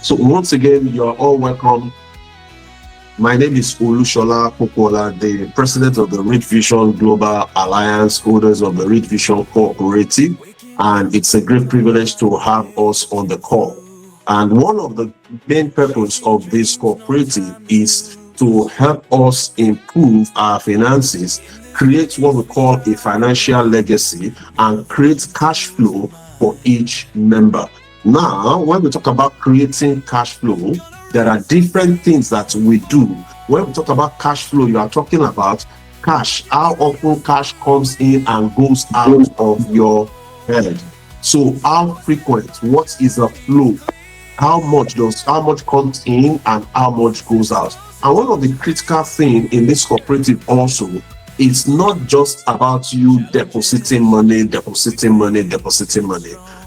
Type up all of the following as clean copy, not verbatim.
So once again, you are all welcome. My name is Olushola Popola, the president of the Rich Vision Global Alliance, holders of the Rich Vision Cooperative, and it's a great privilege to have us on the call. And one of the main purpose of this cooperative is to help us improve our finances, create what we call a financial legacy, and create cash flow for each member. Now, when we talk about creating cash flow, there are different things that we do. When we talk about cash flow, you are talking about cash, how often cash comes in and goes out of your head. So how frequent, what is the flow? How much comes in and how much goes out? And one of the critical things in this cooperative also, it's not just about you depositing money.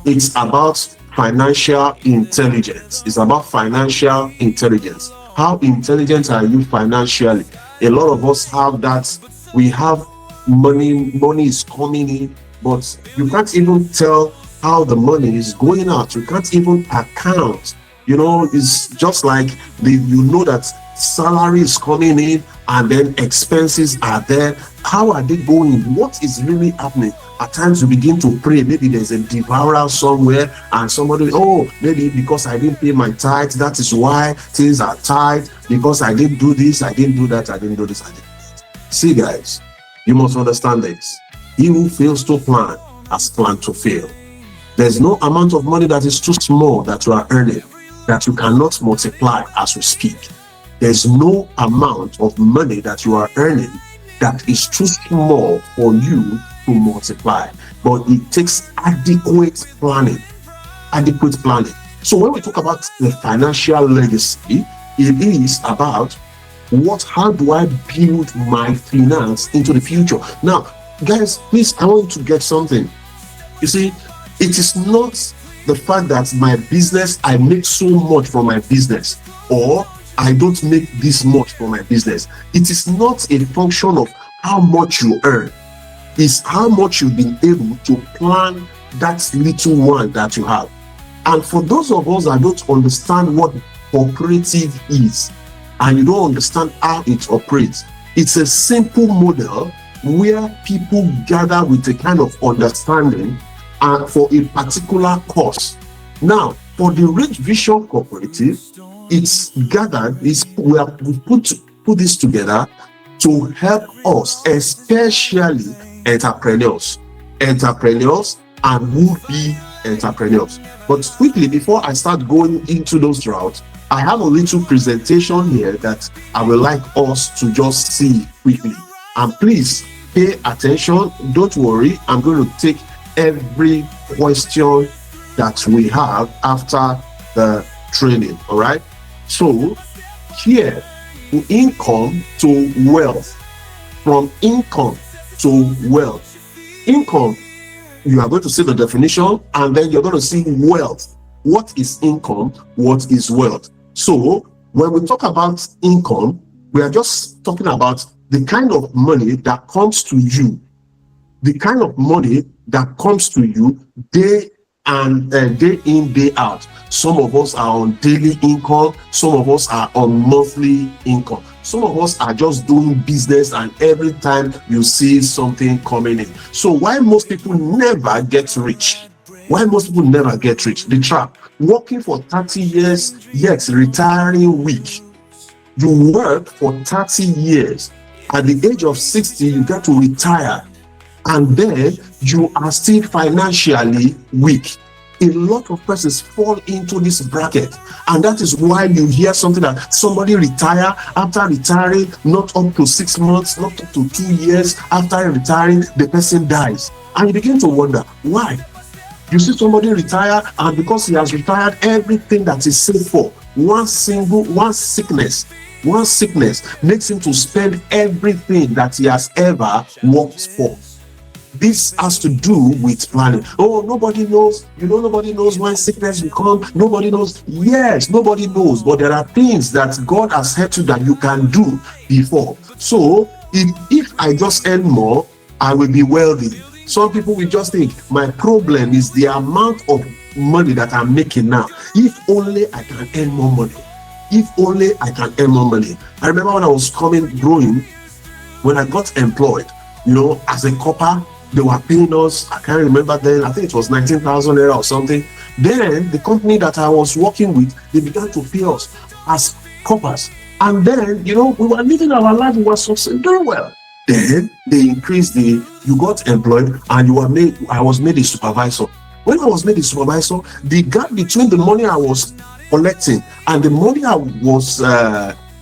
It's about financial intelligence. It's about financial intelligence. How intelligent are you financially? A lot of us have that. We have money is coming in, but you can't even tell how the money is going out. You can't even account. It's just like you know that salary is coming in and then expenses are there. How are they going? What is really happening? At times you begin to pray. Maybe there's a devourer somewhere and somebody, maybe because I didn't pay my tithe, that is why things are tight. Because I didn't do this, I didn't do that, I didn't do this, I didn't do that. See, guys, you must understand this. He who fails to plan has planned to fail. There's no amount of money that is too small that you are earning that you cannot multiply as we speak. There's no amount of money that you are earning that is too small for you to multiply, but it takes adequate planning. So when we talk about the financial legacy, it is about how do I build my finance into the future? Now, guys, please, I want you to get something. You see, it is not the fact that my business, I make so much from my business, or I don't make this much from my business. It is not a function of how much you earn. It's how much you've been able to plan that little one that you have. And for those of us that don't understand what cooperative is, and you don't understand how it operates, it's a simple model where people gather with a kind of understanding and for a particular cause. Now, for the Rich Vision Cooperative, it's gathered, we put this together to help us, especially entrepreneurs and would-be entrepreneurs. But quickly, before I start going into those routes, I have a little presentation here that I would like us to just see quickly. And please pay attention. Don't worry, I'm going to take every question that we have after the training. All right. So here, from income to wealth. From income to wealth. Income, you are going to see the definition, and then you're going to see wealth. What is income? What is wealth? So when we talk about income, we are just talking about the kind of money that comes to you. The kind of money that comes to you day in, day out. Some of us are on daily income. Some of us are on monthly income. Some of us are just doing business, and every time you see something coming in. So why most people never get rich? The trap. Working for 30 years, yet retiring weak. You work for 30 years. At the age of 60, you get to retire. And then you are still financially weak. A lot of persons fall into this bracket, and that is why you hear something that somebody retire, after retiring not up to 6 months, not up to 2 years after retiring, the person dies, and you begin to wonder why. You see somebody retire, and because he has retired, everything that is saved for one sickness makes him to spend everything that he has ever worked for. This has to do with planning. Nobody knows. Nobody knows when sickness will come. Nobody knows. Yes, nobody knows. But there are things that God has said you that you can do before. So if I just earn more, I will be wealthy. Some people will just think my problem is the amount of money that I'm making now, if only I can earn more money. If only I can earn more money. I remember when I was growing, when I got employed, as a copper, they were paying us, I can't remember then, I think it was 19,000 naira or something. Then the company that I was working with, they began to pay us as coppers. And then, we were living our life, we were succeeding very well. Then they increased you got employed and I was made a supervisor. When I was made a supervisor, the gap between the money I was collecting and the money I was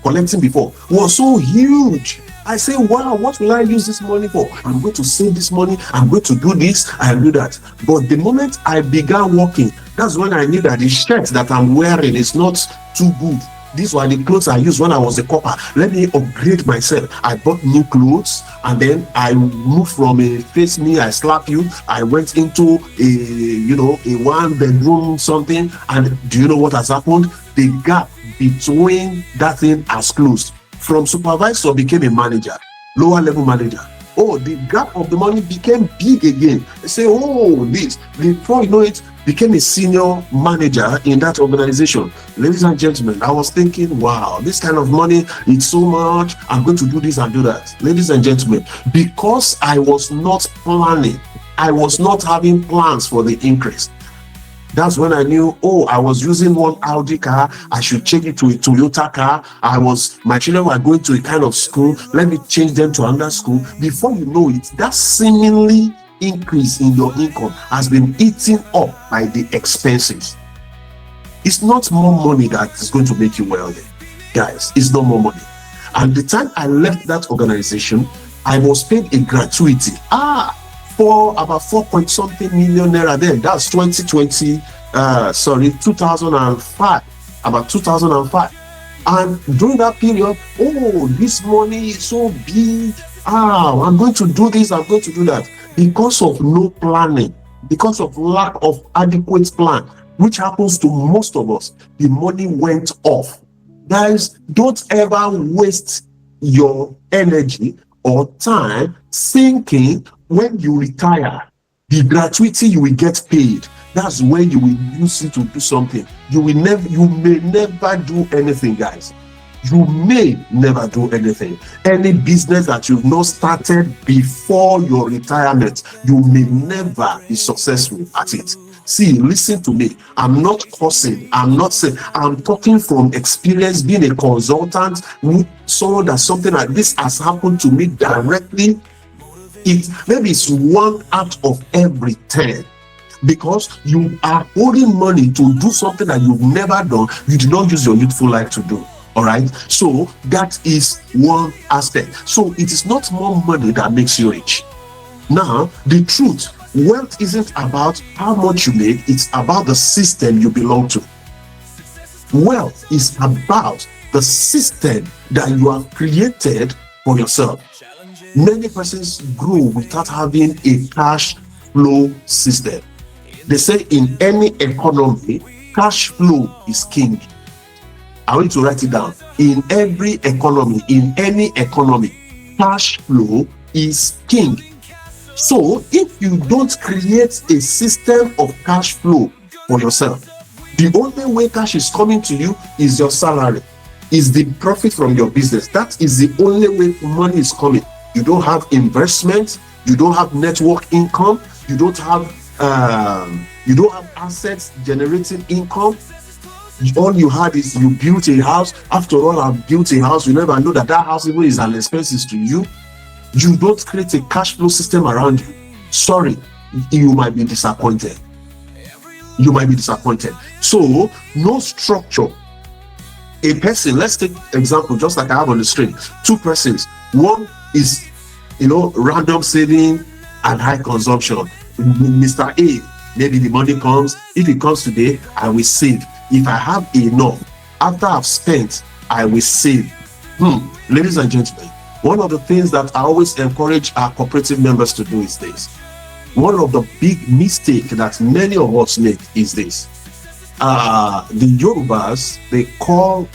collecting before was so huge. I say, wow, what will I use this money for? I'm going to save this money, I'm going to do this and do that. But the moment I began working, that's when I knew that the shirt that I'm wearing is not too good. These were the clothes I used when I was a copper. Let me upgrade myself. I bought new clothes, and then I moved from a face me, I slap you. I went into a one-bedroom something. And do you know what has happened? The gap between that thing has closed. From supervisor became a manager, lower level manager. Oh, the gap of the money became big again. They say, oh, this. Before you know it, became a senior manager in that organization. Ladies and gentlemen, I was thinking, wow, this kind of money, it's so much. I'm going to do this and do that. Ladies and gentlemen, because I was not planning, I was not having plans for the increase. That's when I knew, I was using one Audi car, I should change it to a Toyota car. My children were going to a kind of school, let me change them to another school. Before you know it, that seemingly increase in your income has been eaten up by the expenses. It's not more money that is going to make you wealthy, guys. It's not more money. And the time I left that organization, I was paid a gratuity for about 4-point-something million naira. Then that's 2005, about 2005. And during that period, this money is so big. I'm going to do this, I'm going to do that. Because of no planning, because of lack of adequate plan, which happens to most of us, the money went off. Guys, don't ever waste your energy or time thinking when you retire, the gratuity you will get paid, that's when you will use it to do something. You may never do anything, guys. You may never do anything. Any business that you've not started before your retirement, you may never be successful at it. See, listen to me. I'm not cursing. I'm not saying. I'm talking from experience, being a consultant, someone that something like this has happened to me directly. Maybe it's 1 out of every 10. Because you are holding money to do something that you've never done, you did not use your youthful life to do. All right, so that is one aspect. So it is not more money that makes you rich. Now, the truth, wealth isn't about how much you make, it's about the system you belong to. Wealth is about the system that you have created for yourself. Many persons grow without having a cash flow system. They say in any economy, cash flow is king. I want you to write it down. In every economy, in any economy, cash flow is king. So if you don't create a system of cash flow for yourself, the only way cash is coming to you is your salary, is the profit from your business. That is the only way money is coming. You don't have investment, you don't have network income, you don't have assets generating income. All you had is you built a house. After all, I've built a house. You never know that house even is an expense to you. You don't create a cash flow system around you. Sorry, you might be disappointed. You might be disappointed. So, no structure. A person, let's take example, just like I have on the screen. 2 persons. One is, random saving and high consumption. Mr. A, maybe the money comes. If it comes today, I will save. If I have enough, after I've spent, I will save. Ladies and gentlemen, one of the things that I always encourage our cooperative members to do is this. One of the big mistakes that many of us make is this. The Yorubas, they call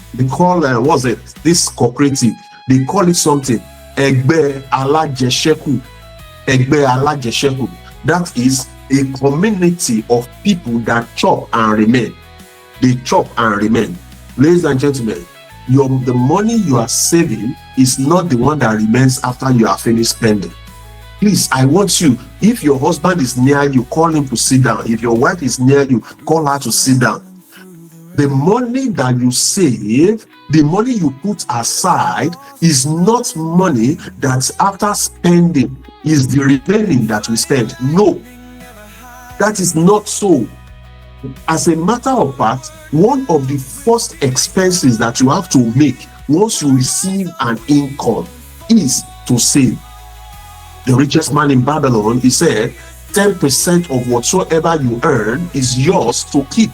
this cooperative, they call it something, Egbe Alajesheku. Egbe Alajesheku. That is a community of people that chop and remain. They chop and remain. Ladies and gentlemen, the money you are saving is not the one that remains after you are finished spending. Please, I want you, if your husband is near you, call him to sit down. If your wife is near you, call her to sit down. The money that you save, the money you put aside, is not money that after spending is the remaining that we spend. No, that is not so. As a matter of fact, one of the first expenses that you have to make once you receive an income is to save. The richest man in Babylon, he said, 10% of whatsoever you earn is yours to keep.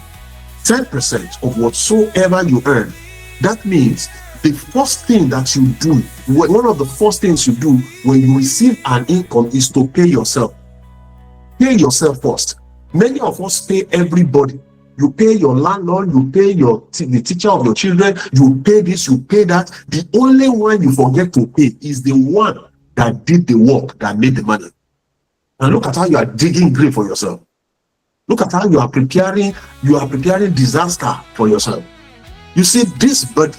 10% of whatsoever you earn. That means the first thing that you do, one of the first things you do when you receive an income is to pay yourself. Pay yourself first. Many of us pay everybody. You pay your landlord, you pay the teacher of your children, you pay this, you pay that. The only one you forget to pay is the one that did the work, that made the money. And look at how you are digging grave for yourself. Look at how you are preparing disaster for yourself. You see, this body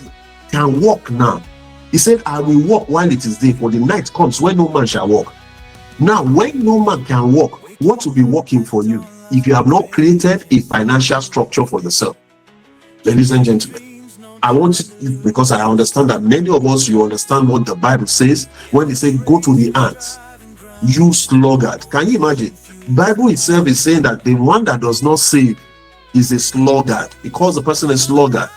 can walk now. He said, I will walk while it is day, for the night comes when no man shall walk. Now, when no man can walk, what will be working for you if you have not created a financial structure for yourself? Ladies and gentlemen, I want you, because I understand that many of us, you understand what the Bible says when they say, go to the ants, you sluggard. Can you imagine? Bible itself is saying that the one that does not save is a sluggard. It calls the person a sluggard.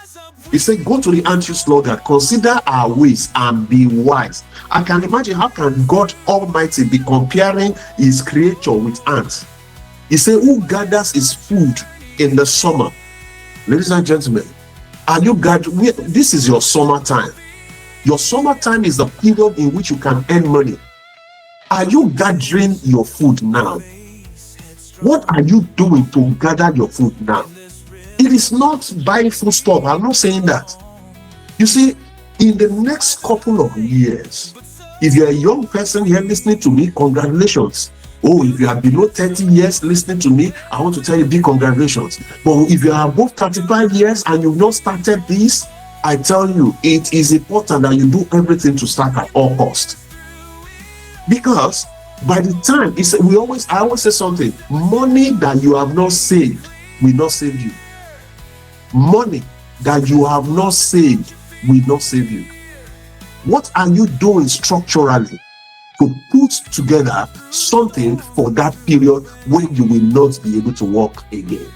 He said, go to the ant, you sluggard, consider our ways and be wise. I can imagine, how can God Almighty be comparing his creature with ants? He said, who gathers his food in the summer? Ladies and gentlemen, are you gathering? This is your summertime. Your summertime is the period in which you can earn money. Are you gathering your food now? What are you doing to gather your food now? It is not buying food stuff. I'm not saying that. You see, in the next couple of years, if you're a young person here listening to me, congratulations. Oh, if you are below 30 years listening to me, I want to tell you big congratulations. But if you are above 35 years and you've not started this, I tell you, it is important that you do everything to start at all cost. Because by the time, I always say something, money that you have not saved will not save you. Money that you have not saved will not save you. What are you doing structurally to put together something for that period when you will not be able to walk again?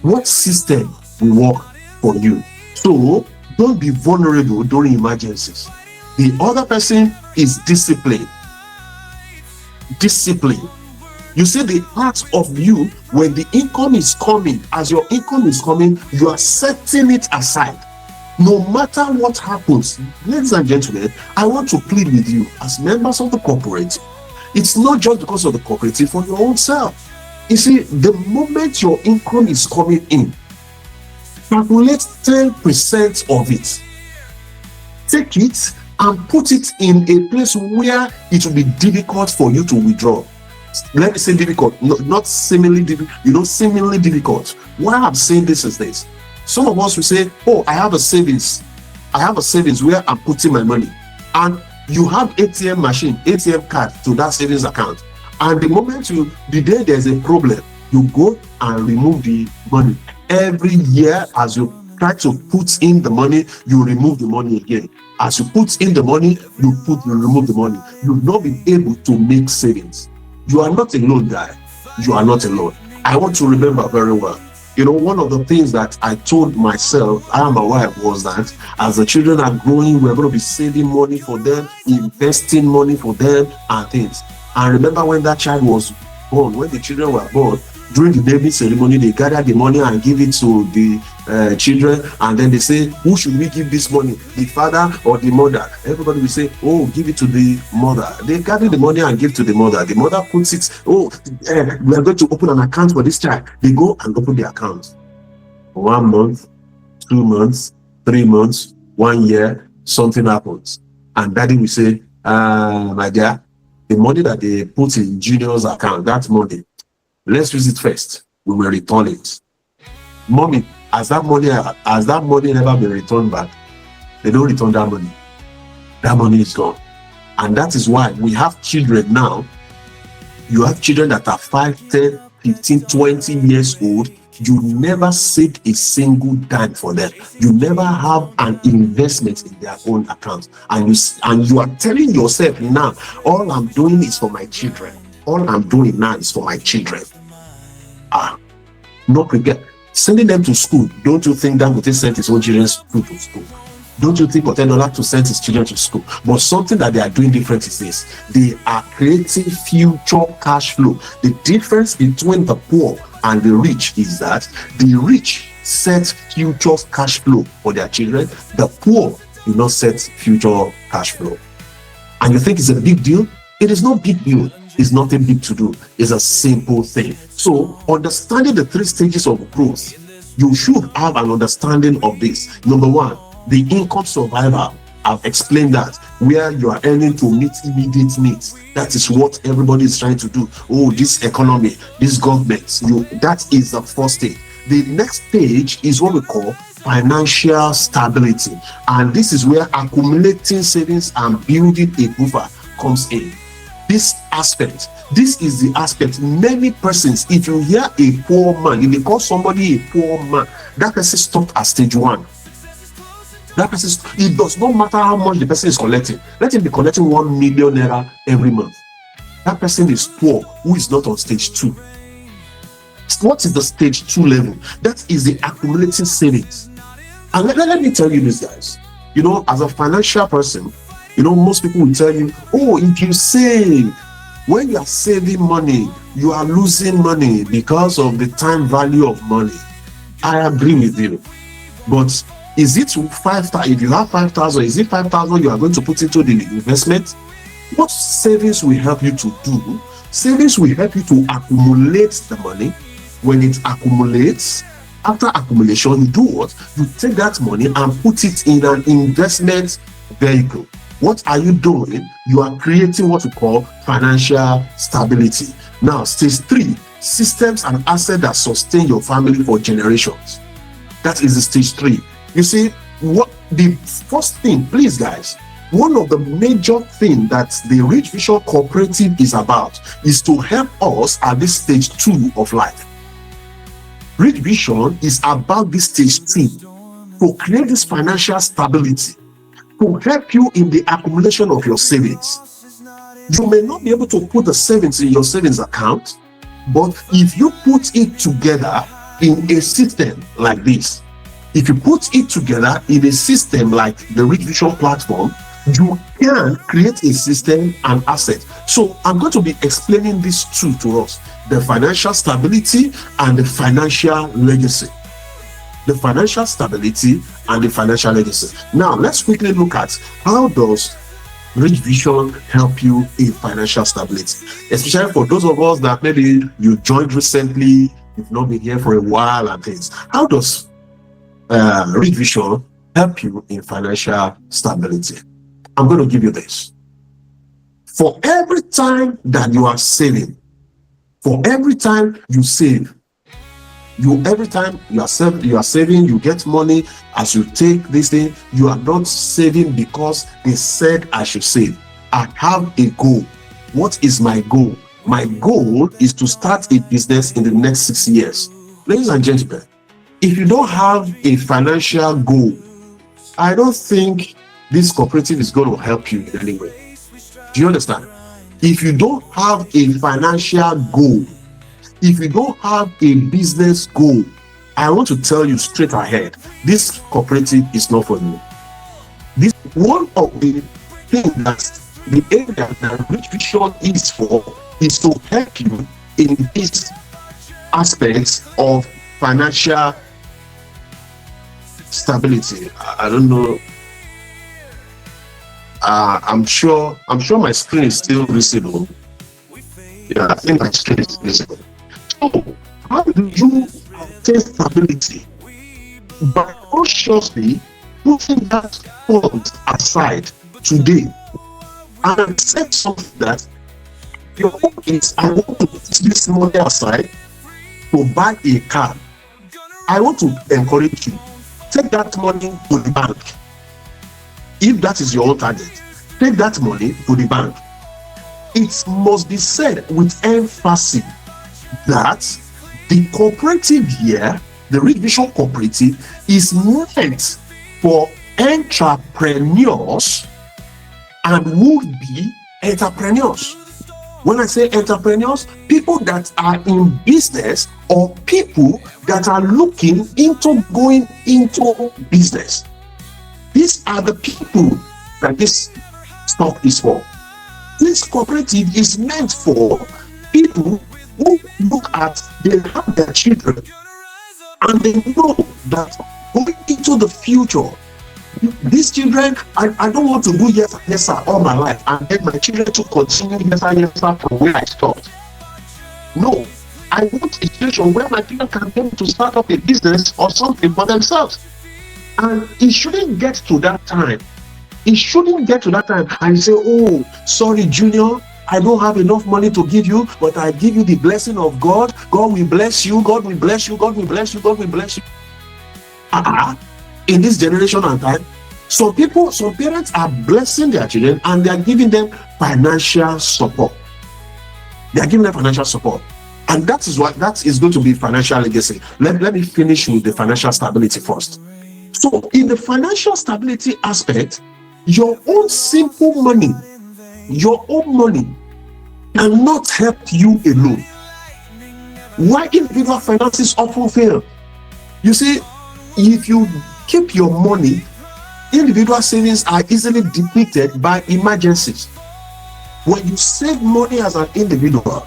What system will work for you? So don't be vulnerable during emergencies. The other person is discipline. Discipline. You see, the part of you, when the income is coming, as your income is coming, you are setting it aside. No matter what happens, ladies and gentlemen, I want to plead with you as members of the cooperative. It's not just because of the cooperative, for your own self. You see, the moment your income is coming in, calculate 10% of it. Take it and put it in a place where it will be difficult for you to withdraw. Let me say difficult, not seemingly difficult. Seemingly difficult. Why I'm saying this is this. Some of us will say, oh, I have a savings where I'm putting my money. And you have ATM card to that savings account. And the day there's a problem, you go and remove the money. Every year, as you try to put in the money, you remove the money again. As you put in the money, you remove the money. You've not been able to make savings. You are not alone, guy. You are not alone. I want to remember very well. One of the things that I told myself and my wife was that as the children are growing, we're going to be saving money for them, investing money for them and things. And remember when that child was born, when the children were born, during the naming ceremony, they gather the money and give it to the children, and then they say, who should we give this money, the father or the mother? Everybody will say, oh, give it to the mother. They gather the money and give to the mother. The mother puts it, we are going to open an account for this child. They go and open the account. 1 month, 2 months, 3 months, 1 year, something happens. And daddy will say, my dear, the money that they put in Junior's account, that money, Let's use it first. We will return it. Mommy, has that money never been returned back? They don't return that money. That money is gone. And that is why we have children now. You have children that are 5, 10, 15, 20 years old. You never saved a single dime for them. You never have an investment in their own account. And you are telling yourself now, all I'm doing is for my children. All I'm doing now is for my children. Not forget, sending them to school. Don't you think that would send his own children to school? Don't you think Otedola to send his children to school? But something that they are doing different is this. They are creating future cash flow. The difference between the poor and the rich is that the rich set future cash flow for their children. The poor do not set future cash flow. And you think it's a big deal? It is not big deal. It's nothing big to do. It's a simple thing. So understanding the 3 stages of growth, you should have an understanding of this. Number 1, the income survival. I've explained that, where you are earning to meet immediate needs. That is what everybody is trying to do. Oh, this economy, this government, that is the first stage. The next stage is what we call financial stability. And this is where accumulating savings and building a buffer comes in. This is the aspect many persons, if you hear a poor man, if they call somebody a poor man, that person stopped at stage 1. That person, it does not matter how much the person is collecting. Let him be collecting 1 million naira every month. That person is poor who is not on stage 2. What is the stage 2 level? That is the accumulating savings. And let me tell you this, guys. As a financial person, most people will tell you, oh, if you save, when you are saving money, you are losing money because of the time value of money. I agree with you. But is it 5,000? If you have 5,000, is it 5,000 you are going to put into the investment? What savings will help you to do? Savings will help you to accumulate the money. When it accumulates, after accumulation, you do what? You take that money and put it in an investment vehicle. What are you doing? You are creating what we call financial stability. Now, stage 3, systems and assets that sustain your family for generations. That is the stage 3. You see, what the first thing, please guys, one of the major things that the Rich Vision Cooperative is about is to help us at this stage 2 of life. Rich Vision is about this stage 2, to create this financial stability, to help you in the accumulation of your savings. You may not be able to put the savings in your savings account, but if you put it together in a system like this, if you put it together in a system like the Rich Vision platform, you can create a system and asset. So I'm going to be explaining these two to us: the financial stability and the financial legacy. The financial stability and the financial legacy. Now let's quickly look at how does Rich Vision help you in financial stability, especially for those of us that maybe you joined recently, you've not been here for a while and things. How does Rich Vision help you in financial stability? I'm going to give you this. For every time that you are saving, for every time you save, every time you are saving, you get money. As you take this thing, you are not saving because they said I should save. I have a goal. What is my goal? My goal is to start a business in the next 6 years. Ladies and gentlemen, if you don't have a financial goal, I don't think this cooperative is going to help you in any way. Do you understand? If you don't have a financial goal, if you don't have a business goal, I want to tell you straight ahead, this cooperative is not for you. This one of the things that the area that Rich Vision is for is to help you in these aspects of financial stability. I don't know. I'm sure my screen is still visible. Yeah, I think my screen is visible. So, how do you obtain stability? By consciously putting that fund aside today and set something that your hope is, I want to put this money aside to buy a car, I want to encourage you, take that money to the bank. If that is your own target, take that money to the bank. It must be said with emphasis that the cooperative here, the Rich Vision Cooperative, is meant for entrepreneurs and would-be entrepreneurs. When I say entrepreneurs, people that are in business or people that are looking into going into business. These are the people that this stock is for. This cooperative is meant for people who look at, they have their children and they know that going into the future, these children, I don't want to do yes sir all my life and then my children to continue yes sir from where I stopped. No, I want a situation where my children can be able to start up a business or something for themselves. And it shouldn't get to that time. It shouldn't get to that time and you say, oh, sorry, Junior, I don't have enough money to give you, but I give you the blessing of God. God will bless you. God will bless you. God will bless you. God will bless you. In this generation and time, some parents are blessing their children and they are giving them financial support. They are giving them financial support. And that is going to be financial legacy. Let me finish with the financial stability first. So in the financial stability aspect, your own simple money, your own money cannot help you alone. Why individual finances often fail? You see, if you keep your money, individual savings are easily depleted by emergencies. When you save money as an individual,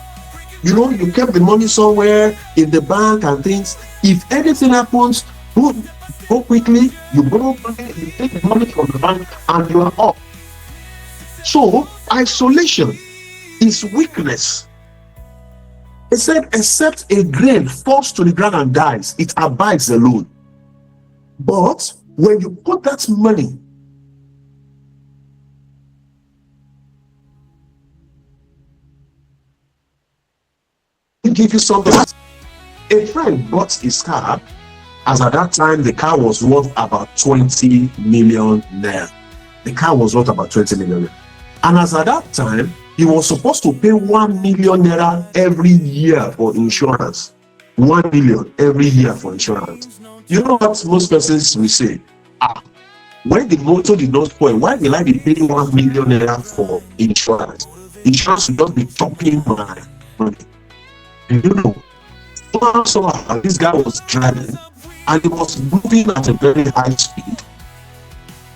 you kept the money somewhere in the bank and things. If anything happens, go quickly, you borrow money, you take the money from the bank, and you are up. So, isolation is weakness. It said, except a grain falls to the ground and dies, it abides alone. But when you put that money give you something. A friend bought his car, as at that time the car was worth about 20 million naira. The car was worth about 20 million naira. And as at that time, he was supposed to pay 1 million naira every year for insurance. 1 million every year for insurance. You know what most persons will say? When the motor did not spoil, why will I be paying 1 million naira for insurance? Insurance will not be chopping my money. Somehow this guy was driving and he was moving at a very high speed.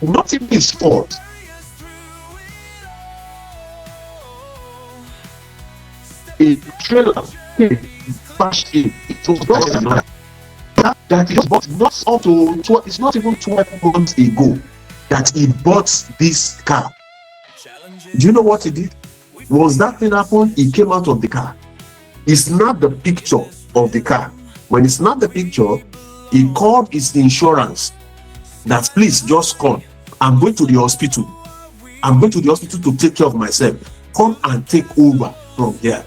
Not even his fault. A trailer bashed him. It was not that he bought not up to 12, it's not even 12 months ago that he bought this car. Do you know what he did? Was that thing happened? He came out of the car. He snapped the picture of the car. When he snapped the picture, he called his insurance that please just come. I'm going to the hospital. I'm going to the hospital to take care of myself. Come and take over from here.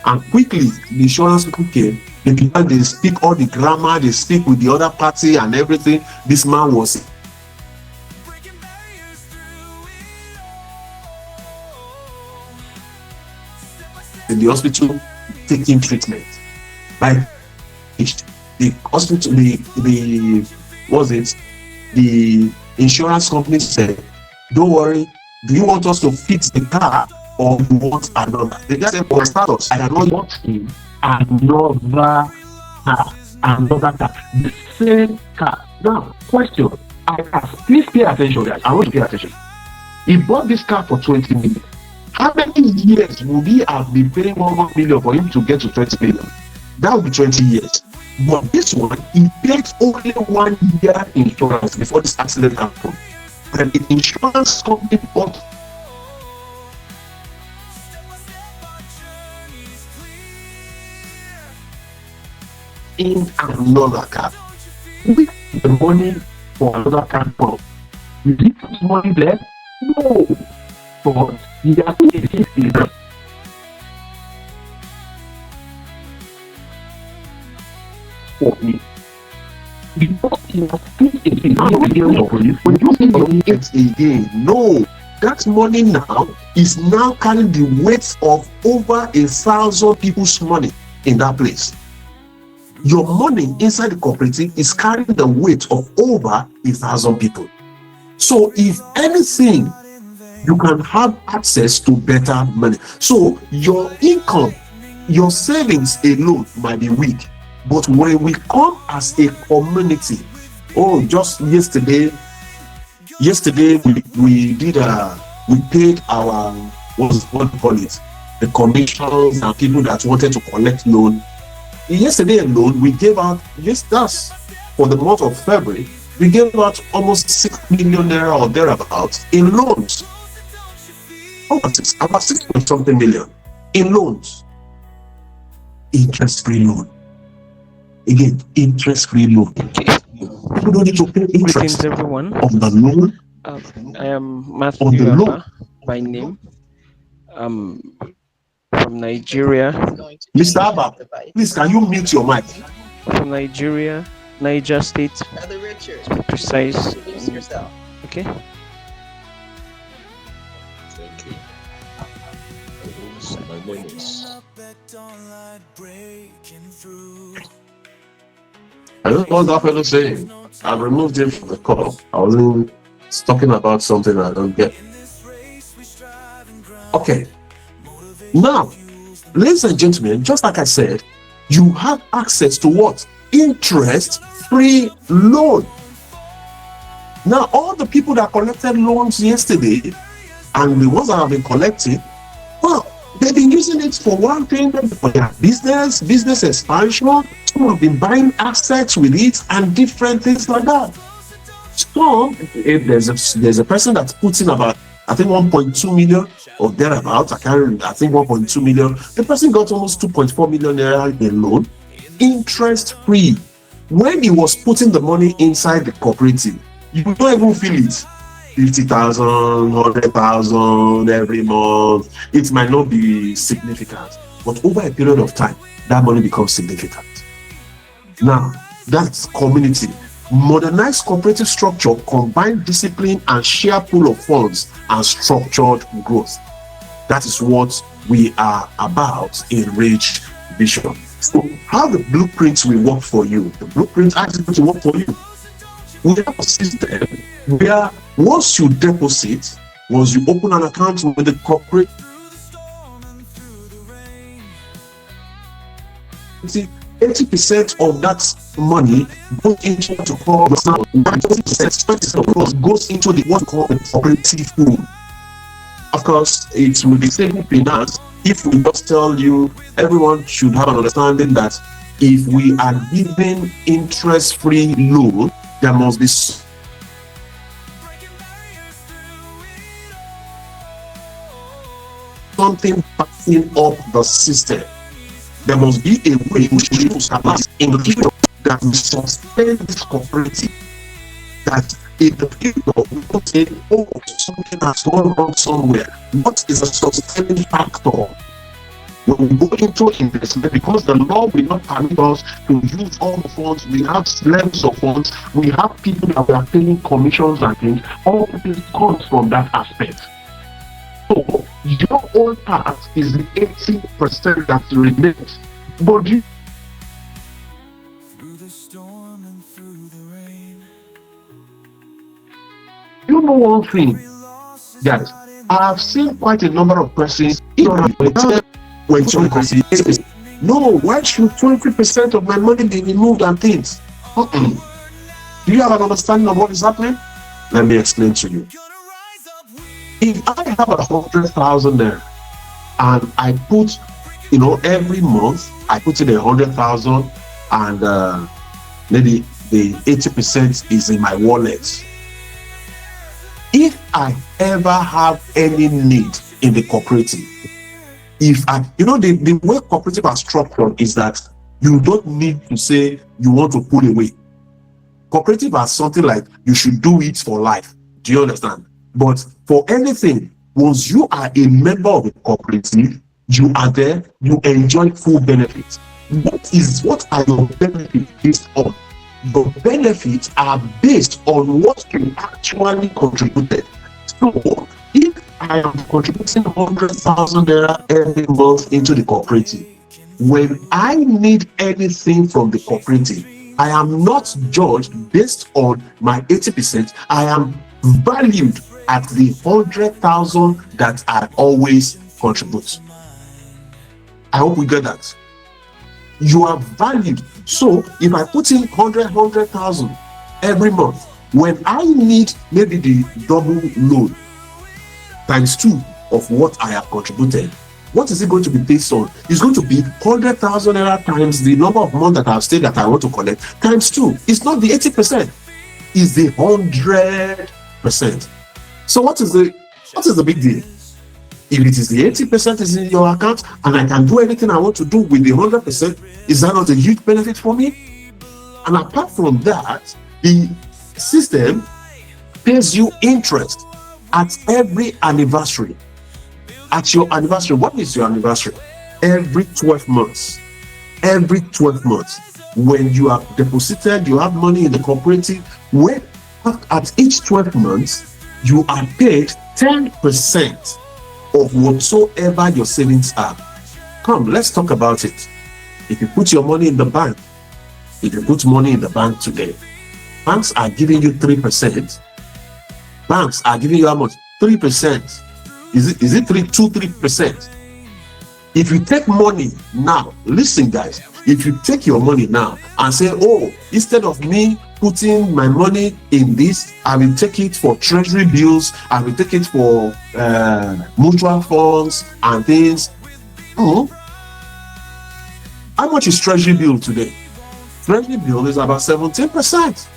And quickly, the insurance people came. They speak all the grammar, they speak with the other party and everything. This man was in the hospital taking treatment. By the hospital, the insurance company said, don't worry, do you want us to fix the car or you want another? The guy said, for status, I cannot want another car, the same car. Now, question, I ask, please pay attention, guys. I want to pay attention. He bought this car for 20 million. How many years would he have been paying 1 million for him to get to 20 million? That would be 20 years. But this one, he paid only 1 year insurance before this accident happened. And the insurance company bought in another car. With the money for another car pump. Will he put money there? No. But he has to get his When you see it again, no, that money now is now carrying the weight of over 1,000 people's money in that place. Your money inside the cooperative is carrying the weight of over 1,000 people. So if anything, you can have access to better money. So your income, your savings alone might be weak, but when we come as a community, just yesterday we paid our what do you call it, the commissions and people that wanted to collect loan. Yesterday alone, we gave out, that's for the month of February, we gave out almost 6 million naira or thereabouts in loans. About 6 point something million in loans. Interest-free loan. Again, interest-free loan. Okay. You don't need to pay interest Greetings, everyone. on the loan. I am Matthew Abba by name. From Nigeria. Mr. Abba, please can you mute your mic? From Nigeria, Niger State. To be precise. Okay. Thank you. My name is. I don't know what that fellow saying. I removed him from the call. I wasn't talking about something I don't get. Okay. Now, ladies and gentlemen, just like I said, you have access to what? Interest-free loan. Now, all the people that collected loans yesterday and the ones that have been collecting, well, they've been using it for one thing, for their business expansion. Some have been buying assets with it and different things like that. Some, if there's a person that puts in about, I think 1.2 million or thereabouts, I can't remember, I think 1.2 million. The person got almost 2.4 million naira in loan, interest free. When he was putting the money inside the cooperative, you don't even feel it. 50,000, 100,000 every month. It might not be significant, but over a period of time, that money becomes significant. Now, that's community. Modernized cooperative structure combine discipline and share pool of funds and structured growth. That is what we are about in Rich Vision. So how the blueprints will work for you. The blueprint actually will work for you. We have a system where once you deposit, once you open an account with the corporate, 80% of that money goes into what you call 20% goes into the what you call the cooperative pool. Of course, it will be stable finance if we just tell you everyone should have an understanding that if we are giving interest-free loan, there must be something backing up the system. There must be a way we should use in the future that we sustain this cooperative. That in the future we don't say, something has gone wrong somewhere. What is a sustaining factor? When we go into investment, because the law will not permit us to use all the funds, we have levels of funds, we have people that are paying commissions and things, all this comes from that aspect. So your own part is the 80% that remains. But you know one thing, guys, I have seen quite a number of persons when no, why should 20% of my money be removed and things? Do you have an understanding of what is happening? Let me explain to you. If I have 100,000 there and I put, every month I put in 100,000 and maybe the 80% is in my wallet. If I ever have any need in the cooperative, the way cooperative are structured is that you don't need to say you want to pull away. Cooperative are something like you should do it for life. Do you understand? But for anything, once you are a member of a cooperative, you are there, you enjoy full benefits. What are your benefits based on? Your benefits are based on what you actually contributed. So if I am contributing 100,000 naira every month into the cooperative, when I need anything from the cooperative, I am not judged based on my 80%. I am valued at the 100,000 that I always contribute. I hope we get that. You are valued. So if I put in 100,000 every month, when I need maybe the double loan times 2 of what I have contributed, what is it going to be based on? It's going to be 100,000 naira times the number of months that I've stayed that I want to collect times 2. It's not the 80%, it's the 100%. So what is the big deal? If it is the 80% is in your account and I can do anything I want to do with the 100%, is that not a huge benefit for me? And apart from that, the system pays you interest at every anniversary. At your anniversary, what is your anniversary? Every 12 months. Every 12 months. When you have deposited, you have money in the cooperative, when at each 12 months, you are paid 10% of whatsoever your savings are. Come, let's talk about it. If you put your money in the bank, if you put money in the bank today, banks are giving you 3%. Banks are giving you how much? 3%. Is it 3%? If you take money now, listen guys, if you take your money now and say, oh, instead of me putting my money in this, I will take it for treasury bills, I will take it for mutual funds and things. How much is treasury bill today? Treasury bill is about 17%.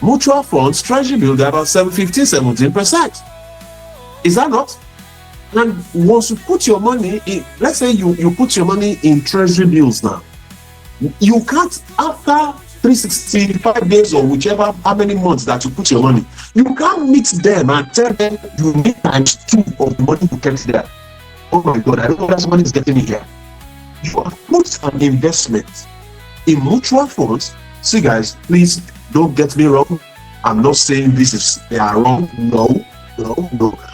Mutual funds, treasury bill, they're about 17%. Is that not? And once you put your money in, let's say you put your money in treasury bills now, you can't, after 365 days or whichever, how many months that you put your money, you can't meet them and tell them you need times 2 of the money you kept there. Oh my God, I don't know that money is getting in here. You have put an investment in mutual funds. See guys, please don't get me wrong. I'm not saying they are wrong. No.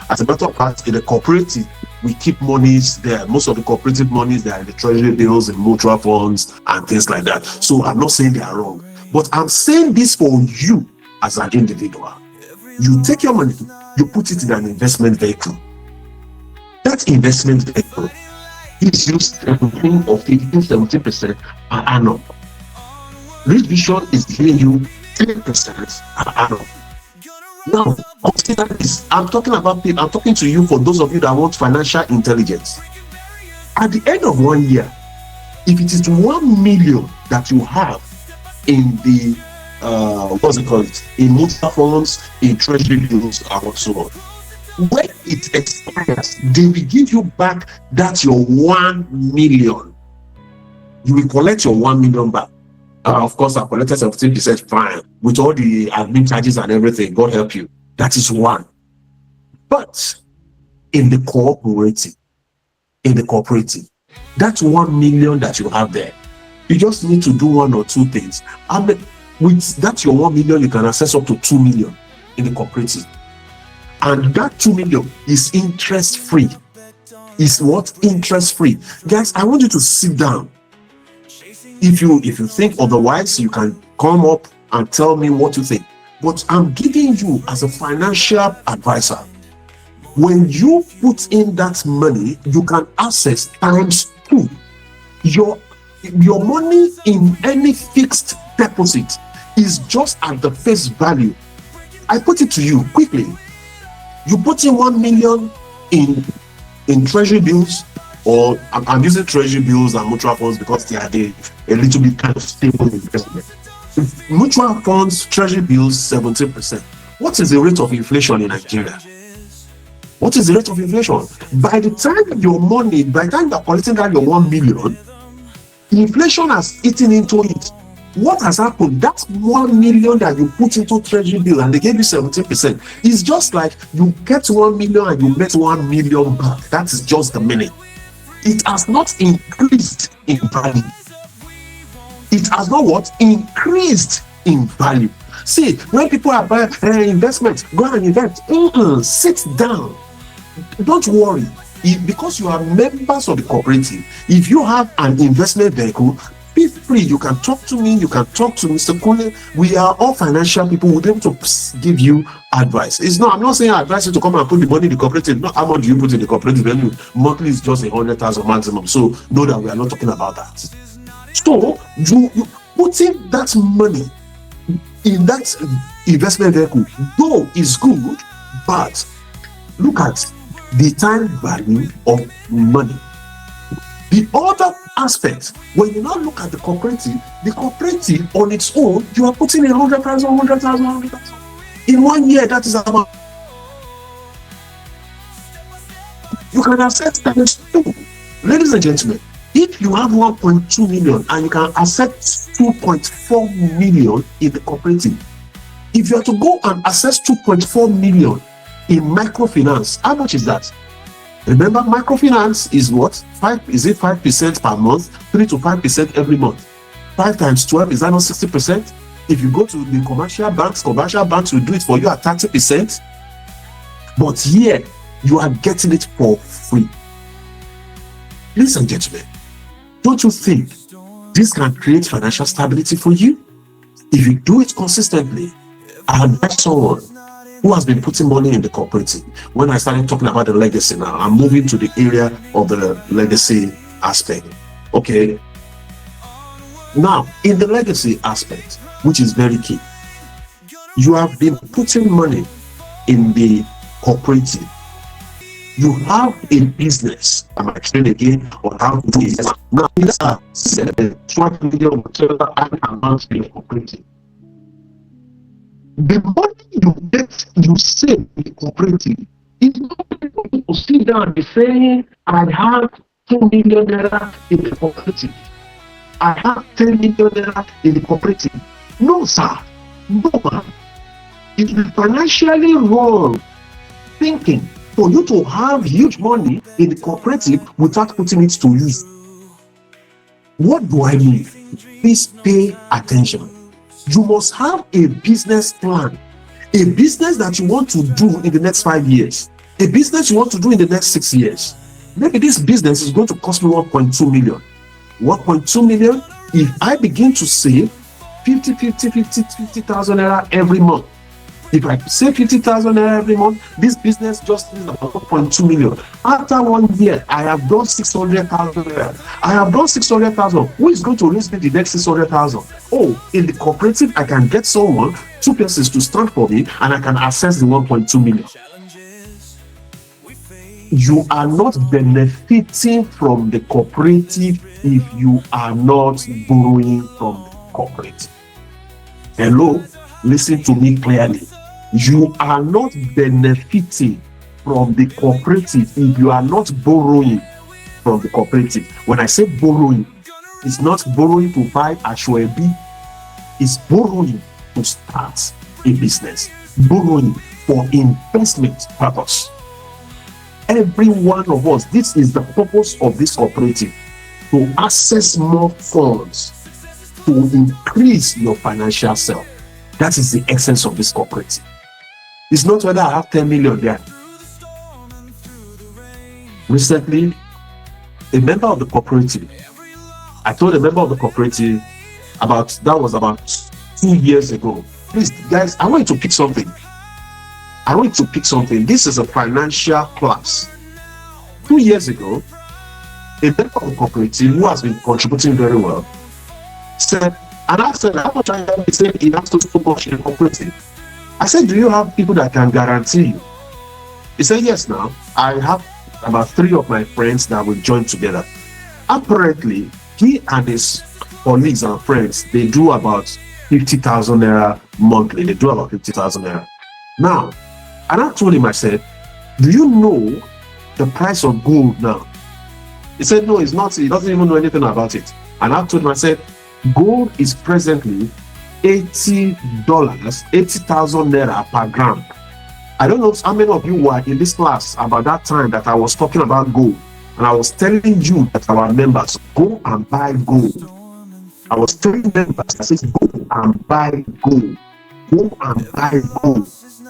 As a matter of fact, in the cooperative, we keep monies there. Most of the cooperative monies, they are in the treasury bills and mutual funds and things like that. So I'm not saying they are wrong, but I'm saying this for you as an individual. You take your money, you put it in an investment vehicle. That investment vehicle gives you 17 or 17% per annum. Rich Vision is giving you 10% per annum. Now, consider this. I'm talking to you for those of you that want financial intelligence. At the end of 1 year, if it is 1 million that you have in the in mutual funds, in treasury bills, and so on, when it expires, they will give you back that your 1 million. You will collect your 1 million back. Of course, I collected 17%, fine, with all the admin charges and everything. God help you. That is one. But in the cooperative, that 1 million that you have there, you just need to do 1 or 2 things. And with that your 1 million, you can access up to 2 million in the cooperative. And that 2 million is interest free. Is what? Interest free. Guys, I want you to sit down. If you think otherwise, you can come up and tell me what you think. But I'm giving you as a financial advisor, when you put in that money, you can access times 2. Your money in any fixed deposit is just at the face value. I put it to you quickly. You put in 1 million in treasury bills, or I'm using treasury bills and mutual funds because they are a little bit kind of stable investment. Mutual funds, treasury bills, 17%. What is the rate of inflation in Nigeria? What is the rate of inflation? By the time you're collecting that your 1 million, inflation has eaten into it. What has happened? That 1 million that you put into treasury bill and they gave you 17%. It's just like you get 1 million and you get 1 million back. That is just the meaning. It has not increased in value. It has not what? Increased in value. See, when people are buying investment, go and invest. Sit down. Don't worry. Because you are members of the cooperative, if you have an investment vehicle, be free. You can talk to me, you can talk to Mr. Kule. We are all financial people. We're able to give you advice. I'm not saying I advise you to come and put the money in the cooperative. Not how much do you put in the cooperative? Anyway, monthly is just 100,000 maximum. So know that we are not talking about that. So you putting that money in that investment vehicle, though is good, but look at the time value of money. The other aspect, when you now look at the cooperative on its own, you are putting in 100,000. In 1 year, that is about, you can access times 2. Ladies and gentlemen, if you have 1.2 million and you can access 2.4 million in the cooperative, if you are to go and access 2.4 million in microfinance, how much is that? Remember, microfinance is what? 5% per month, 3 to 5% every month. 5 times 12, is that not 60%? If you go to the commercial banks will do it for you at 30%. But here, you are getting it for free. Ladies and gentlemen, don't you think this can create financial stability for you? If you do it consistently, I advise someone who has been putting money in the cooperative. When I started talking about the legacy now, I'm moving to the area of the legacy aspect. Okay. Now, in the legacy aspect, which is very key, you have been putting money in the cooperative. You have a business. I'm explain again on how to do it. Now, these are 20 million whatever amount in the cooperative. The money you save in the cooperative is not people to sit down and be saying, I have 2 million naira in the cooperative. I have 10 million naira in the cooperative. No, sir. No, man. It is financially wrong thinking for you to have huge money in the cooperative without putting it to use. What do I mean? Please pay attention. You must have a business plan, a business that you want to do in the next 5 years, a business you want to do in the next 6 years. Maybe this business is going to cost me 1.2 million. 1.2 million, if I begin to save 50,000 naira every month. If I save 50,000 naira every month, this business just is about 1.2 million. After 1 year, I have done 600,000 naira. I have done 600,000. Who is going to raise me the next 600,000? Oh, in the cooperative, I can get someone, 2 persons to stand for me, and I can access the 1.2 million. You are not benefiting from the cooperative if you are not borrowing from the cooperative. Hello, listen to me clearly. You are not benefiting from the cooperative if you are not borrowing from the cooperative. When I say borrowing, it's not borrowing to buy Ashwebi, it's borrowing to start a business, borrowing for investment purpose. Every one of us, this is the purpose of this cooperative, to access more funds to increase your financial self. That is the essence of this cooperative. It's not whether I have 10 million there. Recently, a member of the cooperative, I told a member of the cooperative that was about 2 years ago. Please, guys, I want you to pick something. This is a financial class. 2 years ago, a member of the cooperative who has been contributing very well said, and I said, how much I have? He said, he has to so much in the cooperative. I said, do you have people that can guarantee you? He said, yes, now. I have about 3 of my friends that will join together. Apparently, he and his colleagues and friends, they do about 50,000 naira monthly. They do about 50,000 naira. Now, and I told him, I said, do you know the price of gold now? He said, no, it's not. He doesn't even know anything about it. And I told him, I said, gold is presently $80, 80,000 naira per gram. I don't know how many of you were in this class about that time that I was talking about gold. And I was telling you that our members go and buy gold. I was telling members, I said, go and buy gold. Go and buy gold.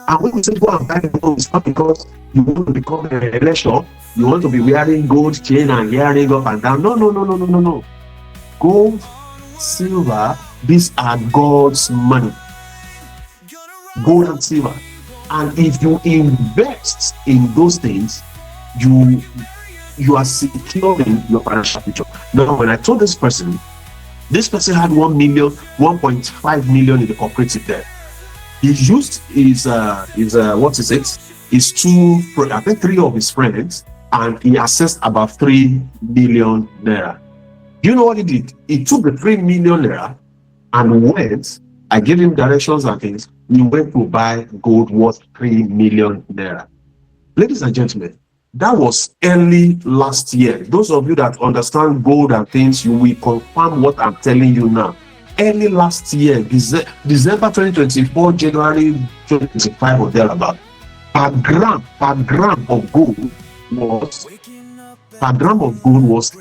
And when we say go and buy gold, it's not because you want to become a lecturer, you want to be wearing gold chain and wearing up and down. No. Gold, silver, these are God's money. Gold and silver. And if you invest in those things, you are securing your financial future. Now, when I told this person had 1 million, 1.5 million in the cooperative there. He used his three of his friends, and he assessed about 3 million naira. You know what he did? He took the 3 million naira and went. I gave him directions and things. He went to buy gold worth 3 million naira. Ladies and gentlemen, that was early last year. Those of you that understand gold and things, you will confirm what I'm telling you now. Early last year, December 2024, January 2025 or thereabout, per gram of gold was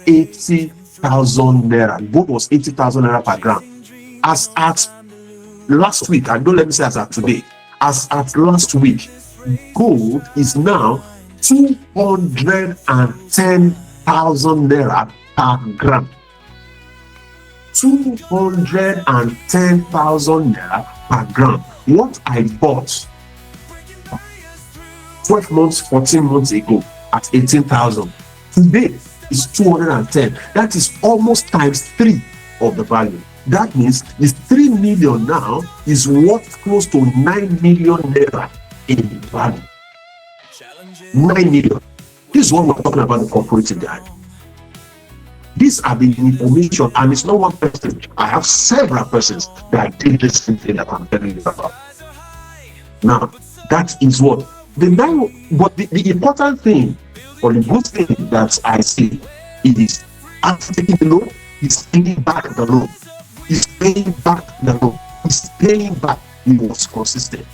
80,000 naira. Gold was 80,000 naira per gram. As at last week, and don't let me say as at today, as at last week, gold is now 210,000 naira per gram. 210,000 naira per gram. What I bought 12 months, 14 months ago at 18,000, today is 210. That is almost times 3 of the value. That means this 3 million now is worth close to 9 million naira in value. 9 million. This is what we're talking about, the cooperative guy. These are the information, and it's not one person. I have several persons that did this thing that I'm telling you about. Now, that is what the important thing, or the good thing that I see is, after taking the loan, he's paying back the loan. He's paying back the loan. He's paying back. He was consistent.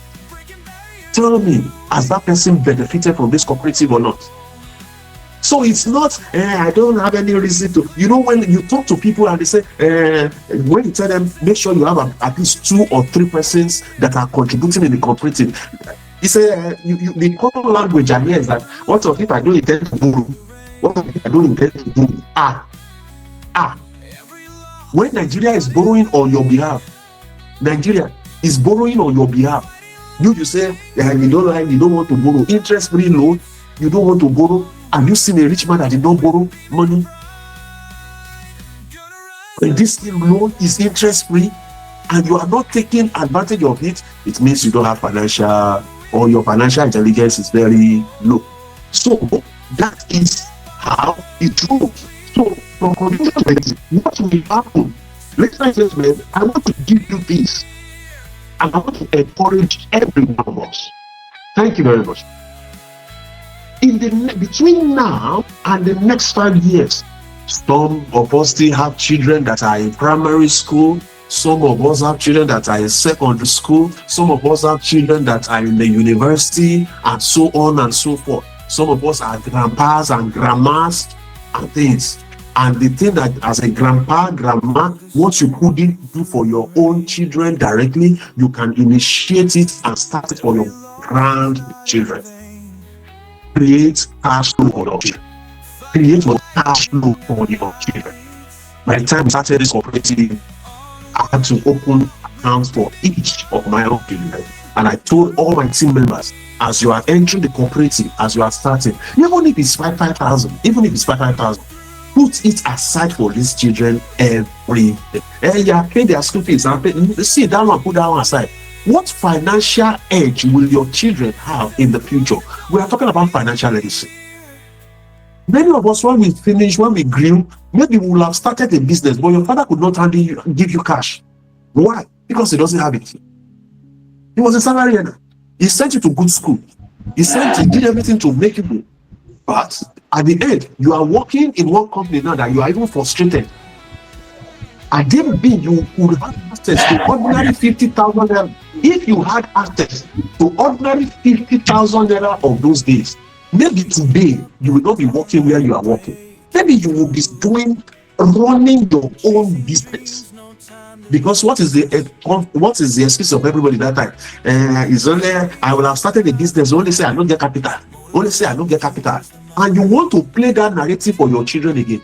Tell me, has that person benefited from this cooperative or not? So it's not, I don't have any reason to. You know, when you talk to people and they say, when you tell them, make sure you have at least 2 or 3 persons that are contributing in the cooperative. You say, the common language I hear is that, what if I don't intend to borrow? What if I don't intend to borrow? When Nigeria is borrowing on your behalf, Nigeria is borrowing on your behalf. You say, you don't want to borrow interest-free loan, you don't want to borrow. Have you seen a rich man that did not borrow money? When this loan is interest-free and you are not taking advantage of it, it means you don't have financial, or your financial intelligence is very low. So that is how it goes. So from conclusion, what will happen? Ladies and gentlemen, I want to give you this, and I want to encourage every one of us. Thank you very much. Between now and the next 5 years, some of us still have children that are in primary school. Some of us have children that are in secondary school. Some of us have children that are in the university, and so on and so forth. Some of us are grandpas and grandmas and things. And the thing that, as a grandpa, grandma, what you couldn't do for your own children directly, you can initiate it and start it for your grandchildren. Create cash flow for your children. Create your cash flow for your children. By the time we started this cooperative, I had to open accounts for each of my own children. And I told all my team members, as you are entering the cooperative, as you are starting, even if it's 5,000, put it aside for these children every day. You are paying their school fees. See that one, put that one aside. What financial edge will your children have in the future? We are talking about financial literacy. Many of us, when we grew, maybe we will have started a business, but your father could not give you cash. Why? Because he doesn't have it. He was a salary earner. He sent you to good school. He did everything to make you good. But at the end, you are working in one company now that you are even frustrated. I didn't mean you would have access to ordinary 50,000 naira. If you had access to ordinary 50,000 naira of those days, maybe today you will not be working where you are working. Maybe you will be running your own business. Because what is the excuse of everybody that time? It's only I will have started a business. Only say I don't get capital. Only say I don't get capital. And you want to play that narrative for your children again.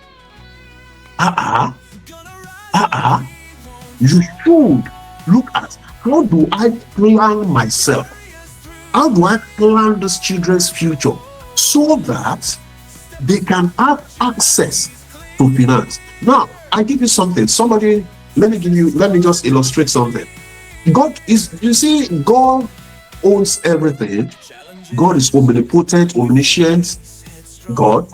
You should look at, how do I plan myself? How do I plan this children's future so that they can have access to finance? Now, I give you something. Let me just illustrate something. God owns everything. God is omnipotent, omniscient. God,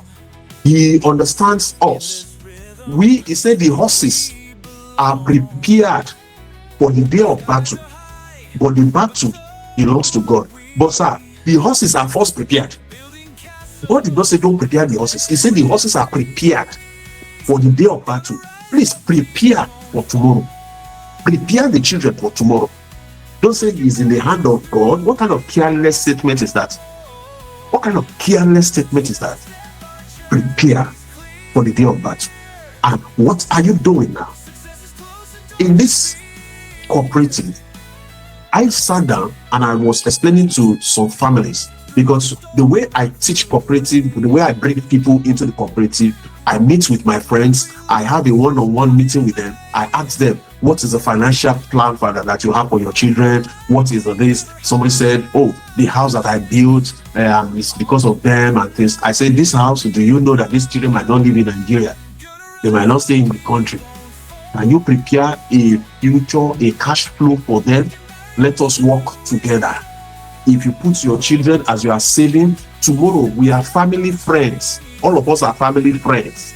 He understands us. He said the horses are prepared for the day of battle, but the battle belongs to God. But sir, the horses are first prepared. God did not say don't prepare the horses. He said the horses are prepared for the day of battle. Please prepare for tomorrow. Prepare the children for tomorrow. Don't say it's in the hand of God. What kind of careless statement is that? What kind of careless statement is that? Prepare for the day of battle. And what are you doing now? In this cooperative, I sat down and I was explaining to some families, because the way I teach cooperative, the way I bring people into the cooperative, I meet with my friends, I have a one-on-one meeting with them. I ask them, what is the financial plan for that you have for your children? What is this? Somebody said, oh, the house that I built is because of them and things. I said, this house, do you know that these children might not live in Nigeria? They might not stay in the country. Can you prepare a future, a cash flow for them? Let us work together. If you put your children as you are saving, tomorrow we are family friends. All of us are family friends.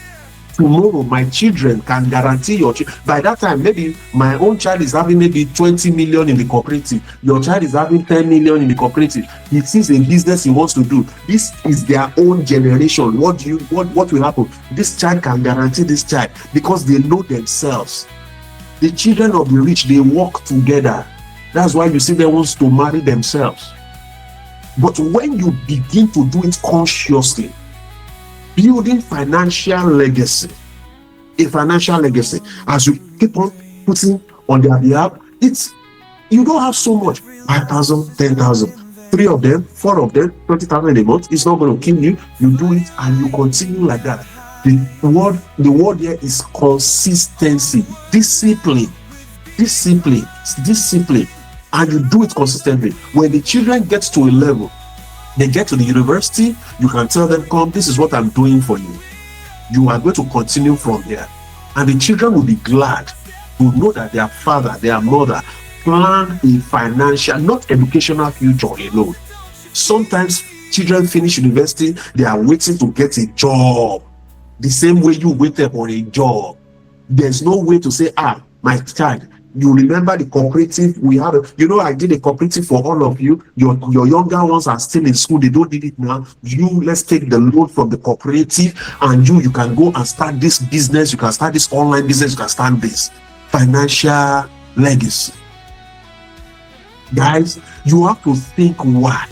Tomorrow my children can guarantee your by that time, maybe my own child is having maybe 20 million in the cooperative. Your child is having 10 million in the cooperative. He sees a business he wants to do. This is their own generation. What will happen? This child can guarantee this child because they know themselves. The children of the rich, they work together. That's why you see them wants to marry themselves. But when you begin to do it consciously, building financial legacy, a financial legacy, as you keep on putting on their behalf, you don't have so much, 5,000, 10,000, 3 of them, 4 of them, 20,000 a month. It's not going to kill you. You do it and you continue like that. The word here is consistency, discipline, and you do it consistently. When the children get to a level, they get to the university, you can tell them, come, this is what I'm doing for you. You are going to continue from here. And the children will be glad to know that their father, their mother planned a financial, not educational future alone. Sometimes children finish university, they are waiting to get a job. The same way you waited for a job. There's no way to say, my child, you remember the cooperative we had? I did a cooperative for all of you. Your younger ones are still in school. They don't need it now. Let's take the loan from the cooperative, and you can go and start this business. You can start this online business. You can start this financial legacy. Guys, you have to think what?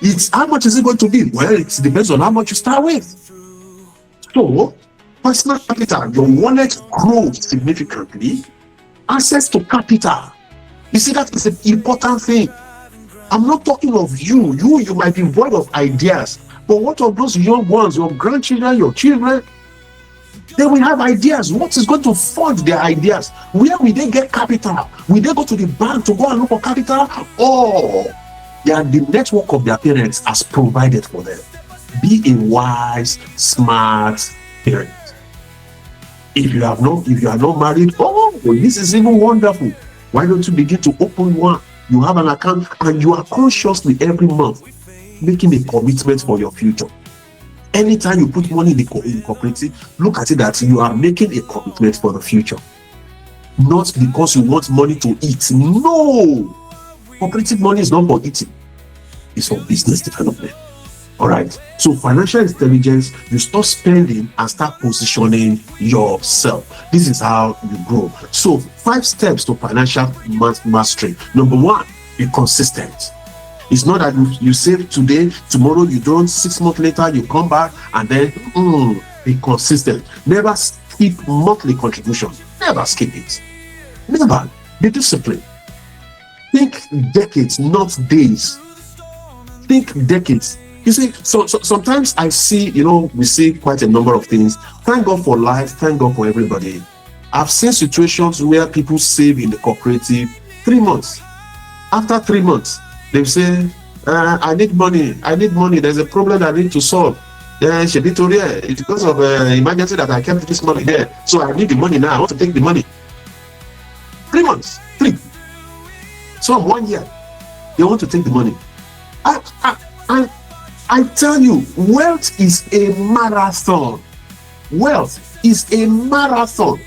It's how much is it going to be? Well, it depends on how much you start with. So, personal capital, your wallet grows significantly. Access to capital. You see, that is an important thing. I'm not talking of you. You might be void of ideas. But what of those young ones, your grandchildren, your children? They will have ideas. What is going to fund their ideas? Where will they get capital? Will they go to the bank to go and look for capital? Or the network of their parents has provided for them. Be a wise, smart parent. If you are not married, this is even wonderful. Why don't you begin to open one? You have an account and you are consciously every month making a commitment for your future. Anytime you put money in the cooperative, look at it that you are making a commitment for the future. Not because you want money to eat. No! Cooperative money is not for eating. It's for business development. All right. So financial intelligence, you stop spending and start positioning yourself. This is how you grow. So 5 steps to financial mastery. Number 1, be consistent. It's not that you save today, tomorrow you don't, 6 months later you come back and then be consistent. Never skip monthly contribution. Never skip it. Never. Be disciplined. Think decades, not days. Think decades. You see, so sometimes I see, we see quite a number of things. Thank God for life. Thank God for everybody. I've seen situations where people save in the cooperative 3 months. After 3 months, they say, I need money. There's a problem that I need to solve. It's because of emergency that I kept this money there. So I need the money now. I want to take the money. 3 months. 3. Some 1 year. They want to take the money. I tell you, wealth is a marathon. Wealth is a marathon.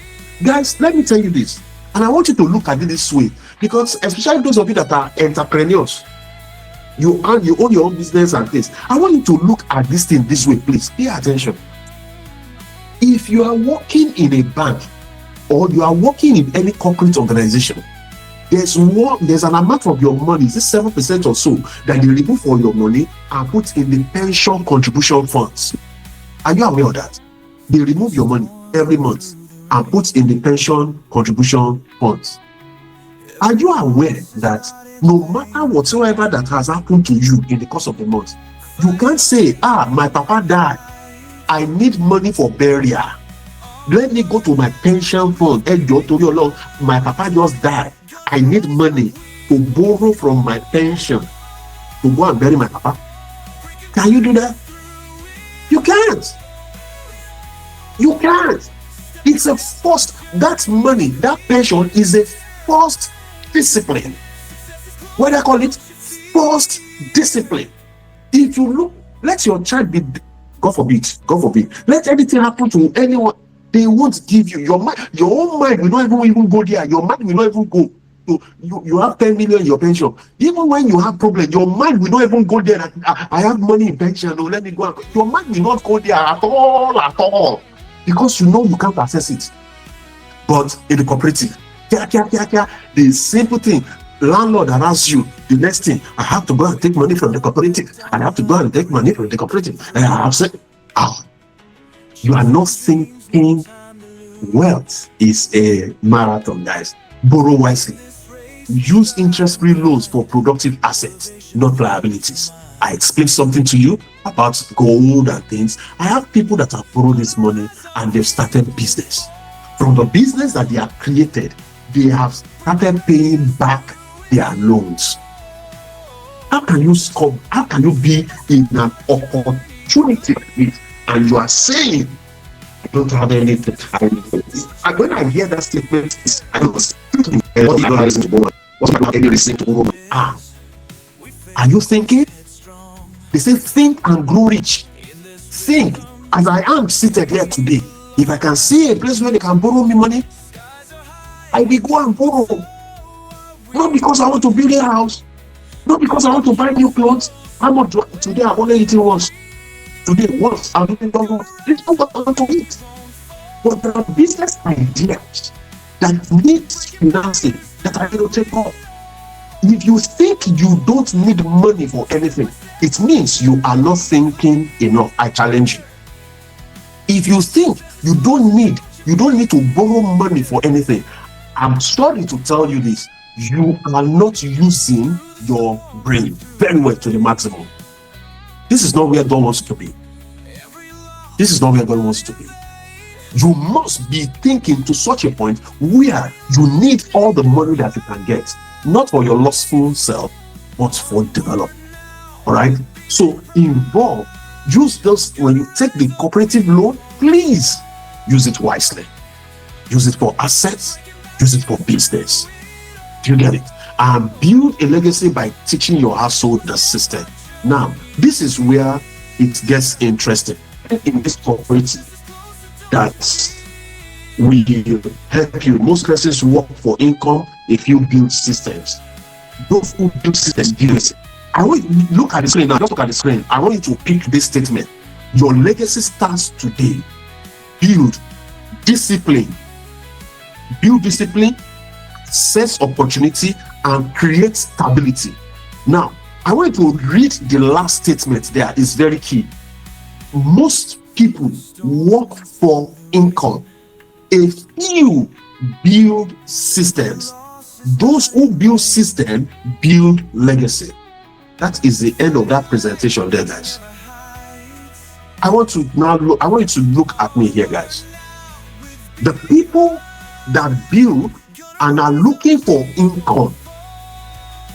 Guys, let me tell you this. And I want you to look at it this way. Because especially those of you that are entrepreneurs, you own your own business and this. I want you to look at this thing this way, please. Pay attention. If you are working in a bank or you are working in any corporate organization, there's an amount of your money, is it 7% or so, that they remove for your money and put in the pension contribution funds. Are you aware of that? They remove your money every month and put in the pension contribution funds. Are you aware that no matter whatsoever that has happened to you in the course of the month, you can't say, my papa died, I need money for burial, let me go to my pension fund, my papa just died, I need money to borrow from my pension to go and bury my papa? Can you do that? You can't. You can't. It's a forced, that money, that pension is a forced discipline. What do I call it? Forced discipline. If you look, let your child be, God forbid, let anything happen to anyone, they won't give you your mind. Your own mind will not even go there. Your mind will not even go. You have 10 million in your pension. Even when you have problems, your mind will not even go there. I have money in pension. No, let me go. Your mind will not go there at all. Because you can't access it. But in the cooperative, the simple thing, landlord harass you, the next thing, I have to go and take money from the cooperative. I have to go and take money from the cooperative. And I have said, you are not thinking wealth is a marathon, guys. Borrow wisely. Use interest-free loans for productive assets, not liabilities. I explained something to you about gold and things. I have people that have borrowed this money and they've started business. From the business that they have created, they have started paying back their loans. How can you be in an opportunity and you are saying I don't have anything? And when I hear that statement, I was thinking, what am I listening to woman? What am I listening to woman? Are you thinking? They say think and grow rich. Think, as I am seated here today, if I can see a place where they can borrow me money, I will go and borrow. Not because I want to build a house, not because I want to buy new clothes. How much today I'm only eating once. Today once I'm eating once. It's not what I want to eat. But there are business ideas that need financing that I will take off. If you think you don't need money for anything, it means you are not thinking enough. I challenge you. If you think you don't need to borrow money for anything, I'm sorry to tell you this, you are not using your brain very well to the maximum. This is not where God wants you to be. This is not where God wants you to be. You must be thinking to such a point where you need all the money that you can get, not for your lustful self, but for development. All right? So use those when you take the cooperative loan, please use it wisely. Use it for assets, use it for business. Do you get it? And build a legacy by teaching your household the system. Now, this is where it gets interesting. In this cooperative, that will help you. Most persons work for income if you build systems. Those who build systems build it. I want you to look at the screen now. Just look at the screen. I want you to pick this statement. Your legacy starts today. Build discipline. Build discipline, seize opportunity, and create stability. Now, I want you to read the last statement there. It's very key. Most people work for income. A few build systems. Those who build system build legacy. That is the end of that presentation there, guys. I want you to look at me here, guys. The people that build and are looking for income,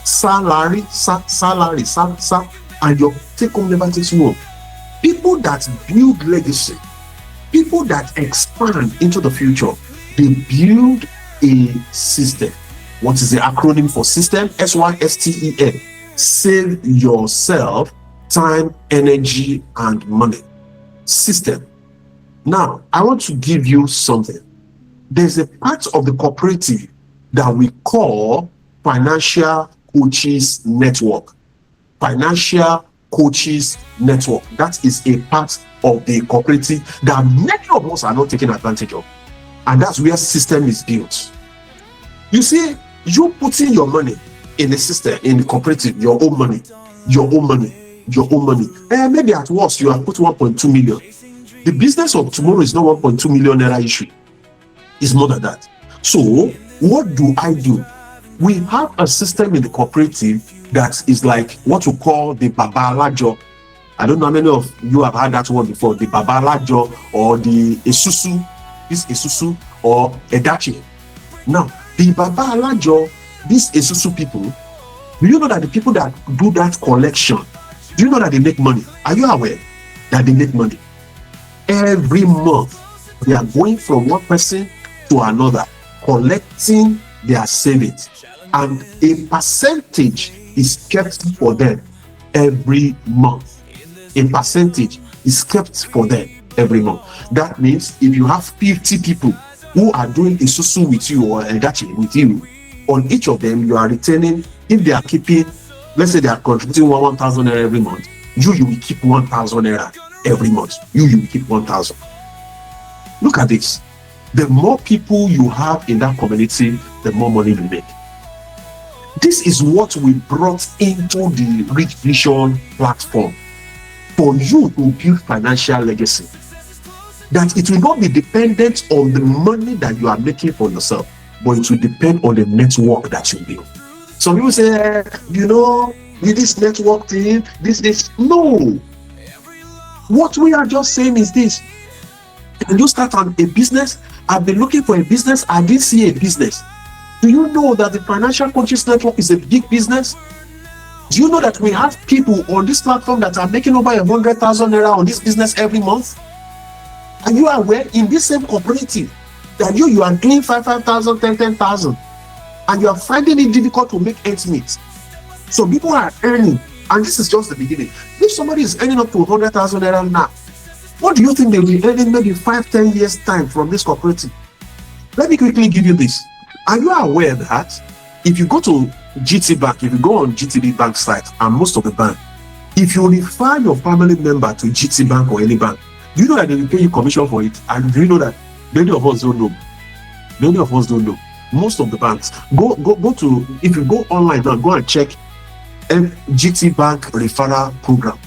salary, and your take-home never takes more. People that build legacy, people that expand into the future, they build a system. What is the acronym for system? SYSTEM. Save yourself time, energy, and money. System. Now, I want to give you something. There's a part of the cooperative that we call Financial Coaches Network. Financial Coaches Network. That is a part of the cooperative that many of us are not taking advantage of. And that's where system is built. You see, you putting your money in the system, in the cooperative, your own money. Maybe at worst, you have put 1.2 million. The business of tomorrow is not 1.2 million naira issue. It's more than that. So, what do? We have a system in the cooperative that is like what we call the babalajo. I don't know how many of you have heard that word before. The babalajo or the esusu or edachi. Now, the babalajo, these esusu people, do you know that the people that do that collection, do you know that they make money? Are you aware that they make money? Every month, they are going from one person to another, collecting their savings, and a percentage is kept for them every month. A percentage is kept for them every month. That means if you have 50 people who are doing a susu with you or a dachi with you, on each of them you are retaining, if they are keeping, let's say they are contributing 1,000 naira every month, you will keep 1,000 naira every month. You will keep 1,000. Look at this. The more people you have in that community, the more money you make. This is what we brought into the Rich Vision platform for you to build financial legacy. That it will not be dependent on the money that you are making for yourself, but it will depend on the network that you build. Some people say, with this network thing, this. No. What we are just saying is this. Can you start on a business? I've been looking for a business. I didn't see a business. Do you know that the Financial Coaches Network is a big business? Do you know that we have people on this platform that are making over 100,000 naira on this business every month? Are you aware in this same cooperative that you are doing 5,000, 10,000, and you are finding it difficult to make ends meet? So people are earning, and this is just the beginning. If somebody is earning up to 100,000 naira now, what do you think they will be earning maybe 5-10 years time from this cooperative? Let me quickly give you this. Are you aware that if you go to GT Bank, if you go on GTB Bank site and most of the bank, if you refer your family member to GT Bank or any bank, do you know that they will pay you commission for it? And do you know that many of us don't know? Many of us don't know. Most of the banks go to, if you go online now, go and check GT Bank referral program.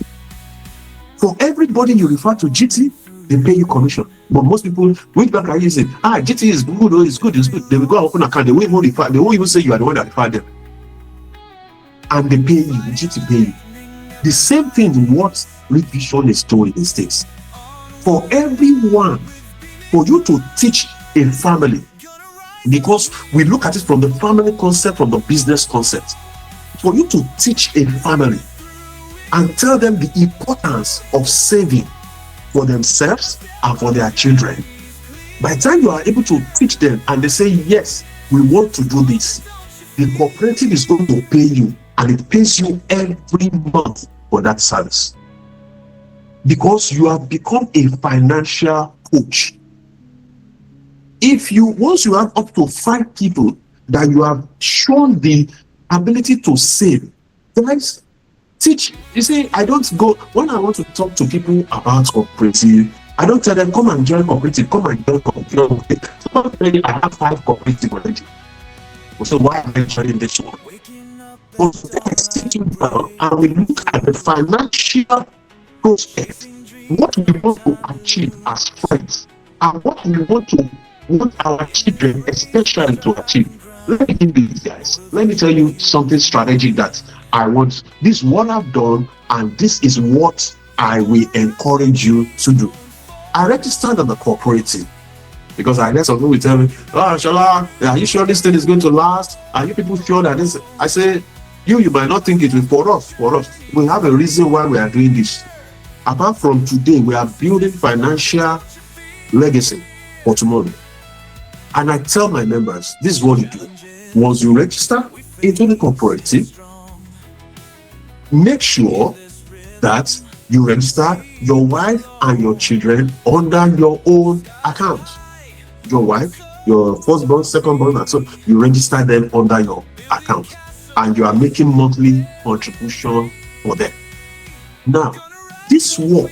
For everybody you refer to GT, they pay you commission. But most people, which bank are you using? GT is good, it's good. They will go and open an account. They won't even say you are the one that referred them. And they pay you, GT pay you. The same thing what Rich Vision is doing in States. For everyone, for you to teach a family, because we look at it from the family concept, from the business concept. For you to teach a family and tell them the importance of saving for themselves and for their children. By the time you are able to teach them and they say, yes, we want to do this, the cooperative is going to pay you, and it pays you every month for that service. Because you have become a financial coach. Once you have up to 5 people that you have shown the ability to save, guys, teach. You see, I don't go, when I want to talk to people about cooperative, I don't tell them, come and join cooperative, come and join cooperative. Somebody, I have 5 cooperative already. So why am I joining this one? But I sit you down and we look at the financial prospect, what we want to achieve as friends, and what we want to want our children especially to achieve. Let me give these guys. Let me tell you something strategic that I want. This is what I've done, and this is what I will encourage you to do. I registered on the cooperative because I let some people tell me, "Oh, Shala, are you sure this thing is going to last? Are you people sure that this?" I say, you might not think it will. For us, we have a reason why we are doing this. Apart from today, we are building financial legacy for tomorrow. And I tell my members, this is what you do. Once you register into the cooperative, make sure that you register your wife and your children under your own account. Your wife, your firstborn, secondborn, and so you register them under your account, and you are making monthly contribution for them. Now, this work,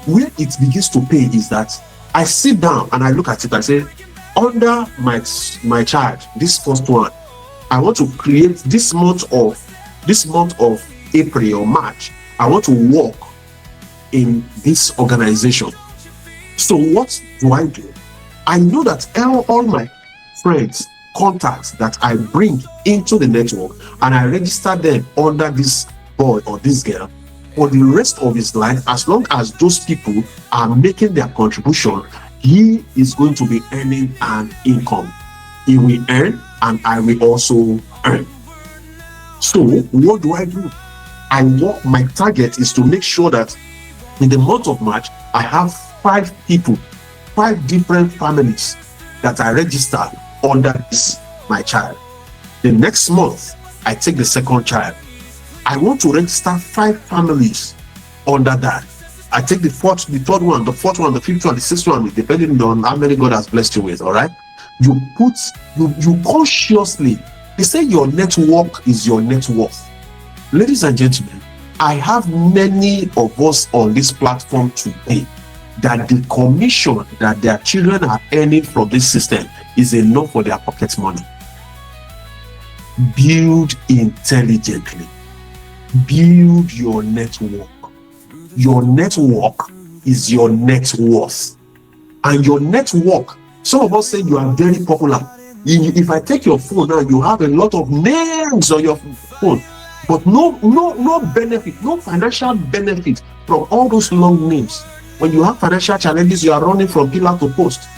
where it begins to pay is that I sit down and I look at it. I say, under my child, this first one, I want to create this month of April or March. I want to work in this organization. So what do? I know that all my friends, contacts that I bring into the network, and I register them under this boy or this girl for the rest of his life. As long as those people are making their contribution, he is going to be earning an income. He will earn, and I will also earn. So what do? My target is to make sure that in the month of March, I have 5 different families that I register under this, my child. The next month, I take the second child. I want to register 5 families under that. I take the third one, the fourth one, the fifth one, the sixth one, depending on how many God has blessed you with. All right. You consciously, they say your network is your net worth. Ladies and gentlemen, I have many of us on this platform today that the commission that their children are earning from this system is enough for their pocket money. Build intelligently. Build your network. Your network is your net worth. And your network, some of us say you are very popular. If I take your phone now, you have a lot of names on your phone, but no benefit, no financial benefit from all those long names. When you have financial challenges, you are running from pillar to post.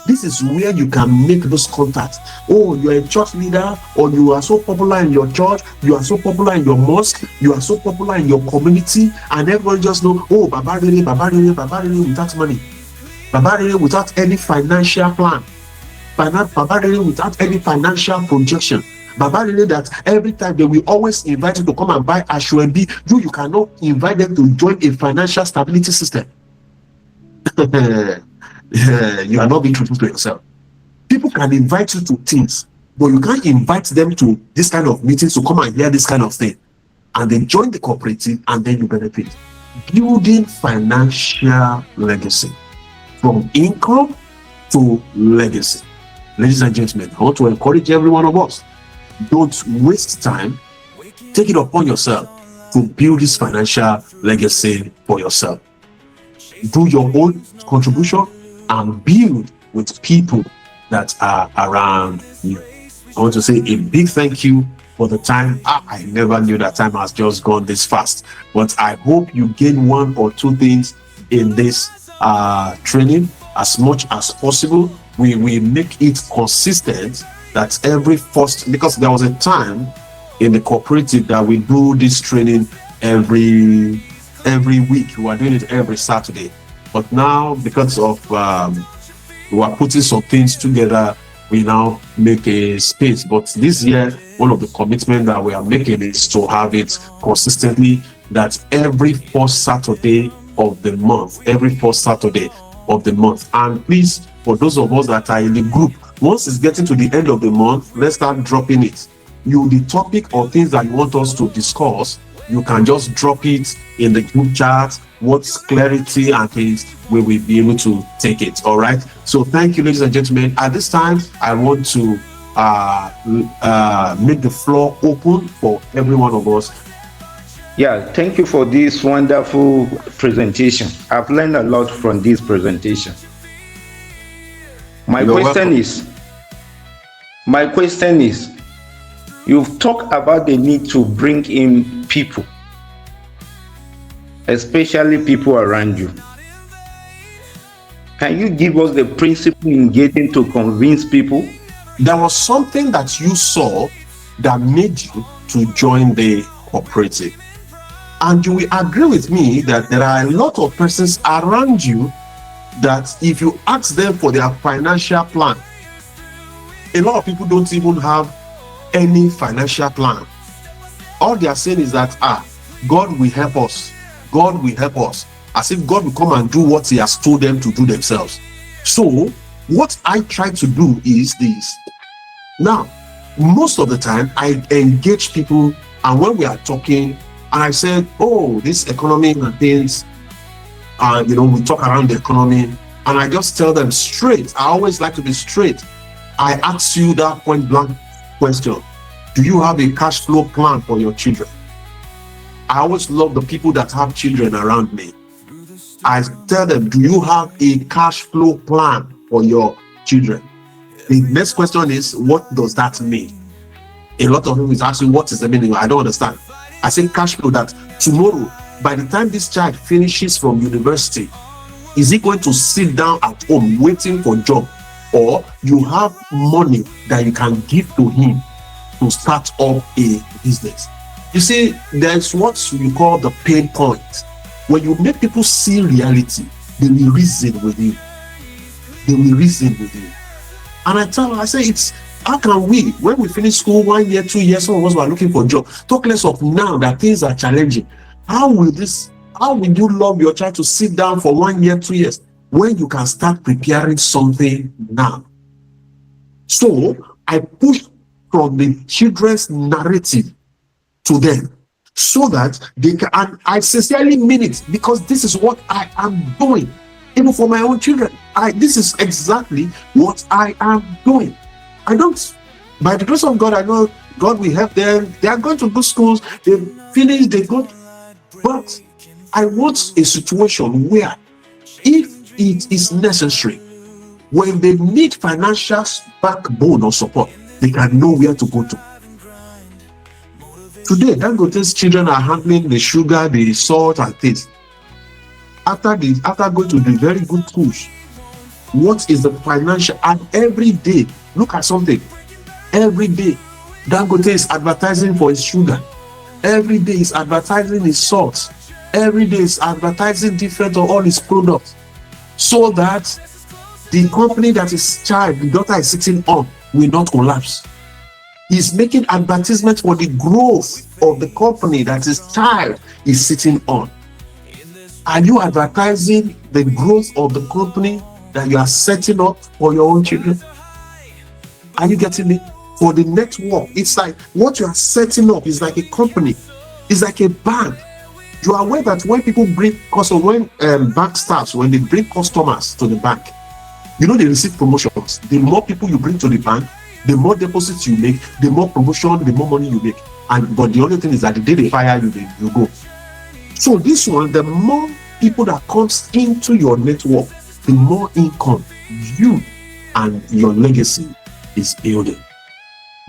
This is where you can make those contacts. Oh, you're a church leader, or you are so popular in your church, you are so popular in your mosque, you are so popular in your community, and everyone just know, oh, Baba Rere without money. Baba Rere without any financial plan. Baba Rere without any financial projection. Baba Rere that every time they will always invite you to come and buy Ashwebi, you cannot invite them to join a financial stability system. You are not being truthful to yourself. People can invite you to things, but you can't invite them to this kind of meetings to come and hear this kind of thing. And then join the cooperative, and then you benefit. Building financial legacy, from income to legacy. Ladies and gentlemen, I want to encourage every one of us. Don't waste time. Take it upon yourself to build this financial legacy for yourself. Do your own contribution and build with people that are around you. I want to say a big thank you for the time. I never knew that time has just gone this fast, but I hope you gain 1 or 2 things in this training as much as possible. We will make it consistent that every first, because there was a time in the cooperative that we do this training every week. We are doing it every Saturday. But now, because of we are putting some things together, we now make a space. But this year, one of the commitments that we are making is to have it consistently, that every first Saturday of the month, And please, for those of us that are in the group, once it's getting to the end of the month, let's start dropping it. The topic or things that you want us to discuss, you can just drop it in the group chat. What's clarity and things, we will be able to take it. All right. So thank you, ladies and gentlemen. At this time, I want to make the floor open for every one of us. Yeah, thank you for this wonderful presentation. I've learned a lot from this presentation. My You're question welcome. is, you've talked about the need to bring in people, especially people around you. Can you give us the principle in getting to convince people? There was something that you saw that made you to join the cooperative. And you will agree with me that there are a lot of persons around you that if you ask them for their financial plan, a lot of people don't even have any financial plan. All they are saying is that, God will help us. God will help us. As if God will come and do what he has told them to do themselves. So what I try to do is this. Now, most of the time I engage people, and when we are talking, and I said, oh, this economy and things, we talk around the economy, and I just tell them straight. I always like to be straight. I ask you that point blank question: do you have a cash flow plan for your children? I always love the people that have children around me. I tell them, do you have a cash flow plan for your children? The next question is, what does that mean? A lot of people is asking, what is the meaning? I don't understand. I say cash flow, that tomorrow, by the time this child finishes from university, is he going to sit down at home waiting for a job? Or you have money that you can give to him to start up a business? You see, there's what we call the pain point. When you make people see reality, they will reason with you. They will reason with you. And I tell them, I say, how can we, when we finish school 1 year, 2 years, some of us were looking for a job, talk less of now that things are challenging. How will you love your child to sit down for 1 year, 2 years, when you can start preparing something now? So I push from the children's narrative to them, so that they can, and I sincerely mean it, because this is what I am doing, even for my own children. This is exactly what I am doing. I don't, by the grace of God, I know God will help them. They are going to good schools, they finish, they go. But I want a situation where, if it is necessary, when they need financial backbone or support, they can know where to go to. Today, Dangote's children are handling the sugar, the salt, and things. After going to the very good schools, what is the financial? And every day, look at something. Every day, Dangote is advertising for his sugar. Every day is advertising his salt. Every day is advertising different of all his products, so that the company that his child, the daughter, is sitting on will not collapse. He's making advertisement for the growth of the company that his child is sitting on. Are you advertising the growth of the company that you are setting up for your own children? Are you getting it? For the network, it's like what you are setting up is like a company. It's like a bank. You are aware that when people bring customers, when bank staffs, when they bring customers to the bank, they receive promotions. The more people you bring to the bank, the more deposits you make, the more promotion, the more money you make. But the only thing is that the day they fire you, you go. So this one, the more people that comes into your network, the more income you and your legacy is building.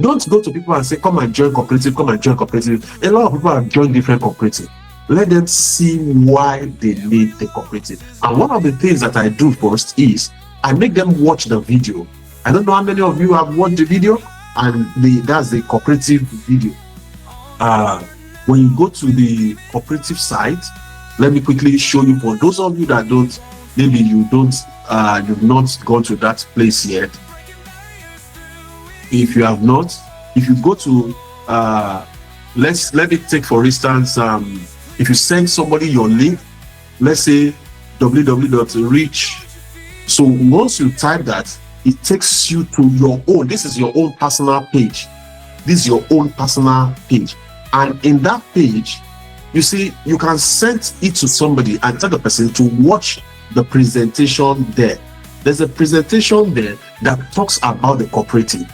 Don't go to people and say, come and join cooperative, come and join cooperative. A lot of people have joined different cooperatives. Let them see why they need the cooperative. And one of the things that I do first is I make them watch the video. I don't know how many of you have watched the video, and that's the cooperative video. When you go to the cooperative site, let me quickly show you. For those of you that don't, maybe you've not gone to that place yet. If you have not, if you go to let me take for instance, if you send somebody your link, let's say www.reach. So once you type that, it takes you to your own. This is your own personal page. This is your own personal page. And in that page, you see, you can send it to somebody and tell the person to watch the presentation there. There's a presentation there that talks about the cooperative.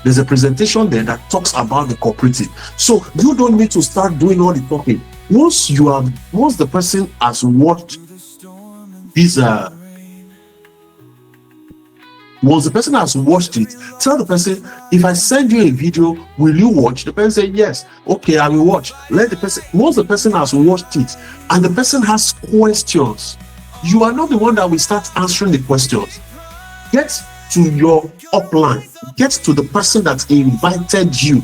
There's a presentation there that talks about the cooperative. So you don't need to start doing all the talking. Once the person has watched this Once the person has watched it, tell the person, if I send you a video, will you watch? The person say yes. Okay, I will watch. Let the person, once the person has watched it and the person has questions, you are not the one that will start answering the questions. Get to your upline, get to the person that invited you.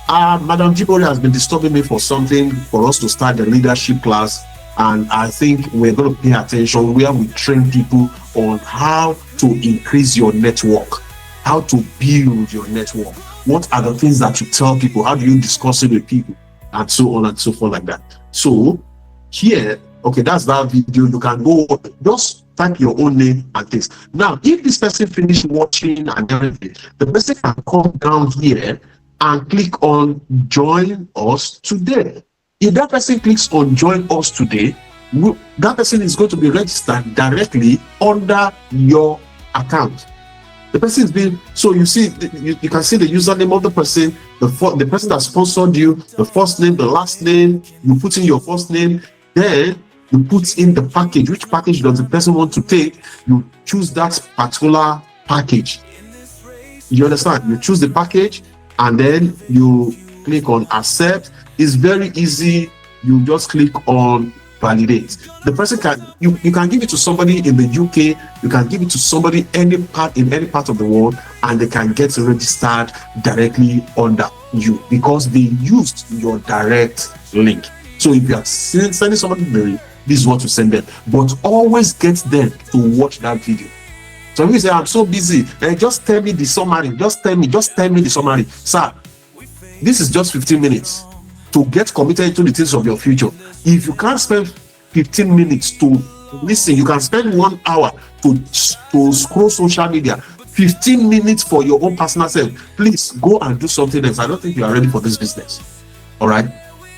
Madam Jibori has been disturbing me for something for us to start the leadership class, and I think we're going to pay attention where we train people on how to increase your network, how to build your network. What are the things that you tell people? How do you discuss it with people? And so on and so forth like that. So here, okay, that's that video. You can go, just type your own name and things. Now, if this person finished watching and everything, the person can come down here and click on join us today. If that person clicks on join us today, that person is going to be registered directly under your account. The person is being, so you see, you can see the username of the person, the person that sponsored you, the first name, the last name. You put in your first name, then you put in the package. Which package does the person want to take? You choose that particular package. You understand? You choose the package and then you click on accept. It's very easy. You just click on validate. The person can, you can give it to somebody in the UK, you can give it to somebody in any part of the world, and they can get registered directly under you because they used your direct link. So if you are sending somebody the link, this is what to send them. But always get them to watch that video. So if you say, I'm so busy, just tell me the summary. Just tell me the summary. Sir, this is just 15 minutes to get committed to the things of your future. If you can't spend 15 minutes to listen, you can spend 1 hour to scroll social media, 15 minutes for your own personal self. Please go and do something else. I don't think you are ready for this business. All right.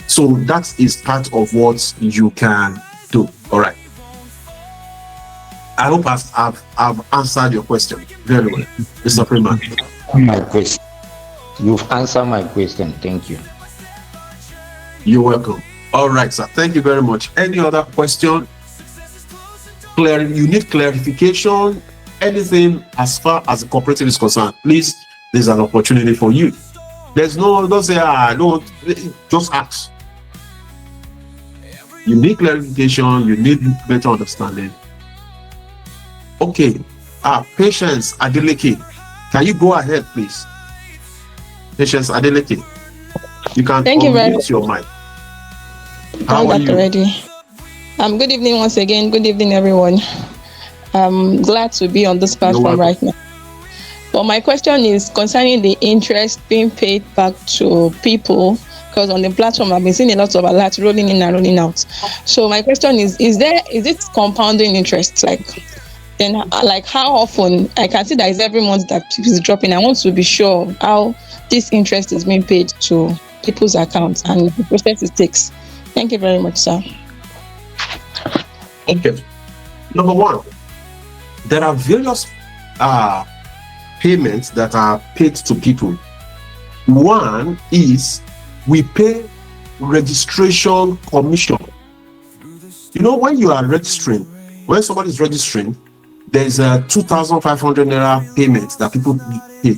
So that is part of what you can do. All right. I hope I've answered your question very well, Mr. Freeman. My question. You've answered my question. Thank you. You're welcome. All right, sir. Thank you very much. Any other question? You need clarification? Anything as far as the cooperative is concerned? Please, there's an opportunity for you. Don't say, don't, just ask. You need clarification. You need better understanding. Okay. Patience Adeleke. Can you go ahead, please? Patience Adeleke. You can unmute your mic. How are you? Already. Good evening once again. Good evening, everyone. I'm glad to be on this platform right now. But my question is concerning the interest being paid back to people, because on the platform I've been seeing a lot of alerts rolling in and rolling out. So my question is it compounding interest? Like how often? I can see that it's every month that is dropping. I want to be sure how this interest is being paid to people's accounts and the process it takes. Thank you very much, sir. Okay. Number one, there are various payments that are paid to people. One is we pay registration commission. You know, when you are registering, when somebody is registering, there's a 2,500 naira payment that people pay.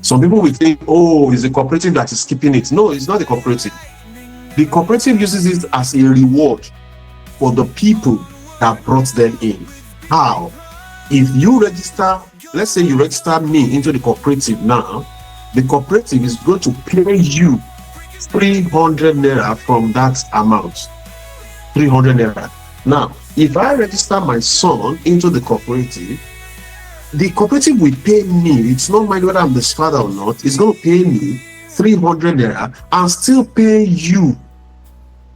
Some people will think, oh, it's the cooperative that is keeping it. No, it's not the cooperative. The cooperative uses it as a reward for the people that brought them in. How? If you register, let's say you register me into the cooperative now, the cooperative is going to pay you 300 naira from that amount. 300 naira. Now, if I register my son into the cooperative will pay me. It's not mind whether I'm the father or not. It's going to pay me 300 naira and still pay you.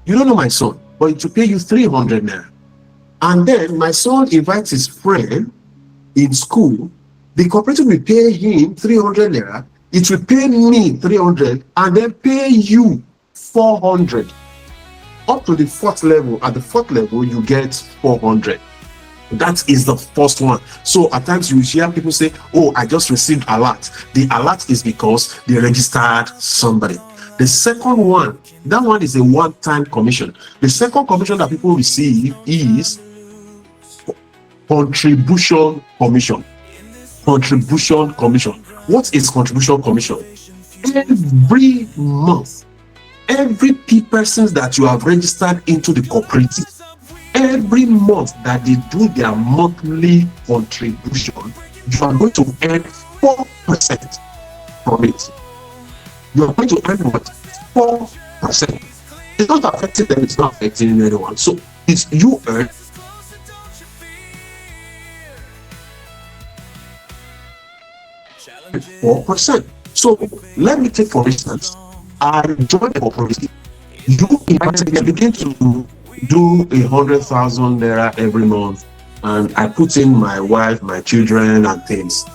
You don't know my son, but it will pay you 300 naira. And then my son invites his friend in school. The cooperative will pay him 300 naira. It will pay me 300 and then pay you 400. Up to the fourth level. At the fourth level, you get 400. That is the first one. So at times you hear people say, oh, I just received alert. The alert is because they registered somebody. The second one, that one is a one-time commission. The second commission that people receive is contribution commission. contribution commission. What is contribution commission? Every month, every person that you have registered into the cooperative, every month that they do their monthly contribution, you are going to earn 4% from it. You are going to earn what? 4%. It's not affecting them, it's not affecting anyone. So it's you earn 4%. So let me take, for instance, I joined a cooperative. You invited me, I begin to do 100,000 naira every month, and I put in my wife, my children, and things.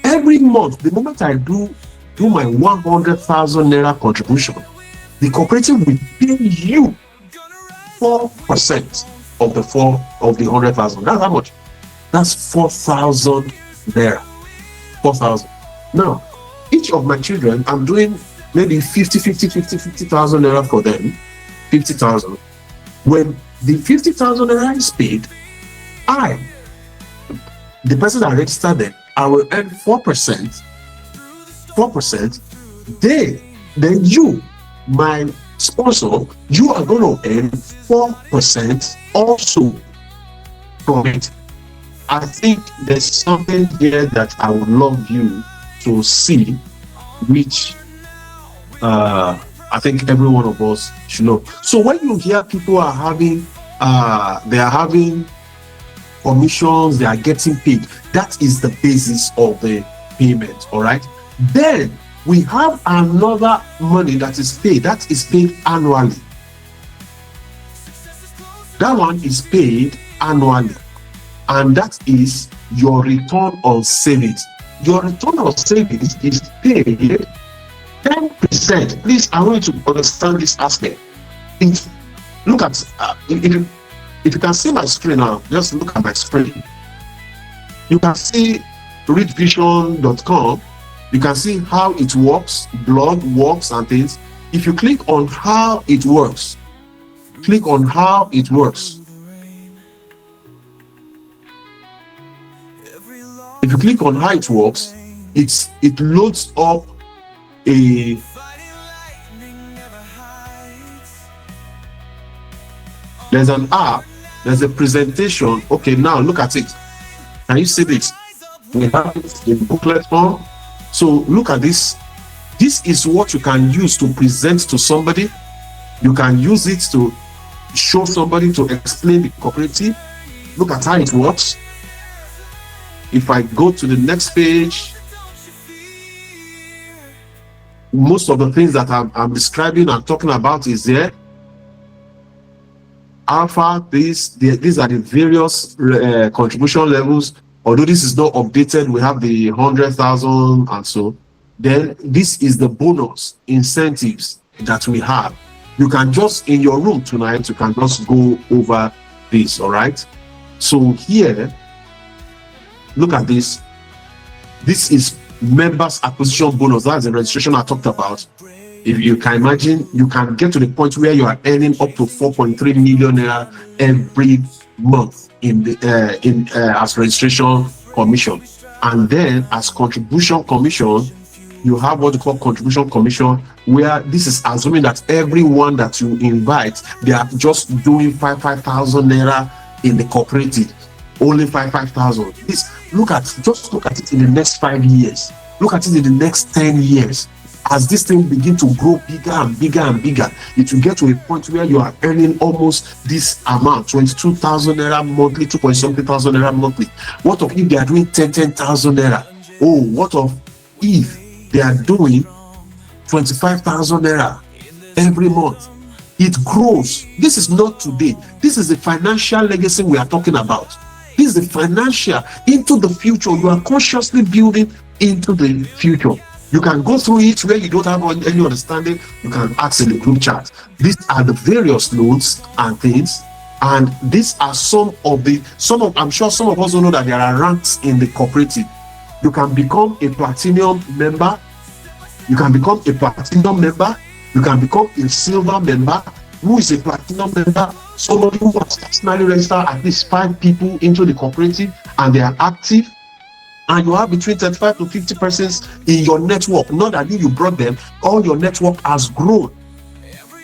Every month, the moment I do my 100,000 naira contribution, the cooperative will pay you 4% of the 100,000. That's how much? That's 4,000 naira. 4,000. Now, each of my children, I'm doing maybe 50,000 naira for them. 50,000. When the 50,000 naira is paid, the person that registered them, I will earn 4%. 4%. Then you, my sponsor, you are going to earn 4% also from it. I think there's something here that I would love you to see, which I think every one of us should know. So when you hear people are having commissions, they are getting paid, that is the basis of the payment. All right. Then we have another money that is paid annually. That one is paid annually, and that is your return on savings. Your return on savings is paid 10%. Please, I want you to understand this aspect. Look at if you can see my screen now, just look at my screen. You can see readvision.com. You can see how it works, blog works and things. If you click on how it works, click on how it works. If you click on how it works, it loads up there's an app, there's a presentation. Okay, now look at it. Can you see this? We have it in booklet form. So look at this. This is what you can use to present to somebody. You can use it to show somebody, to explain the cooperative. Look at how it works. If I go to the next page, most of the things that I'm describing and talking about is there. Alpha, these are the various contribution levels. Although this is not updated, we have the 100,000 and so. Then this is the bonus incentives that we have. You can just, in your room tonight, you can just go over this, all right? So here, look at this. This is members acquisition bonus. That's the registration I talked about. If you can imagine, you can get to the point where you are earning up to 4.3 million naira every month as registration commission. And then as contribution commission, you have what you call contribution commission, where this is assuming that everyone that you invite, they are just doing 5,000 naira in the cooperative. Only 5,000. Just look at it in the next 5 years. Look at it in the next 10 years. As this thing begin to grow bigger and bigger and bigger, it will get to a point where you are earning almost this amount, 22,000 naira monthly, 2.something thousand naira monthly. What of if they are doing 10,000 naira? Oh, what of if they are doing 25,000 naira every month? It grows. This is not today. This is the financial legacy we are talking about. This is the financial into the future. You are consciously building into the future. You can go through it where you don't have any understanding. You can ask in the group chat. These are the various loans and things, and these are I'm sure some of us don't know that there are ranks in the cooperative. You can become a platinum member. You can become a platinum member. You can become a silver member. Who is a platinum member? Somebody who has personally registered at least 5 people into the cooperative and they are active. and you have between 35 to 50 persons in your network, not that you brought them, all your network has grown.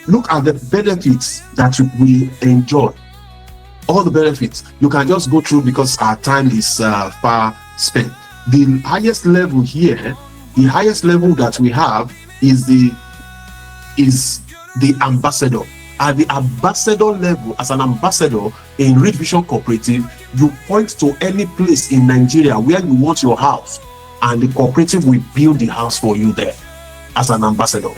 Look at the benefits that we enjoy. All the benefits. You can just go through because our time is far spent. The highest level here, the highest level that we have is the ambassador. At the ambassador level, as an ambassador in Rich Vision Cooperative, you point to any place in Nigeria where you want your house, and the cooperative will build the house for you there. As an ambassador,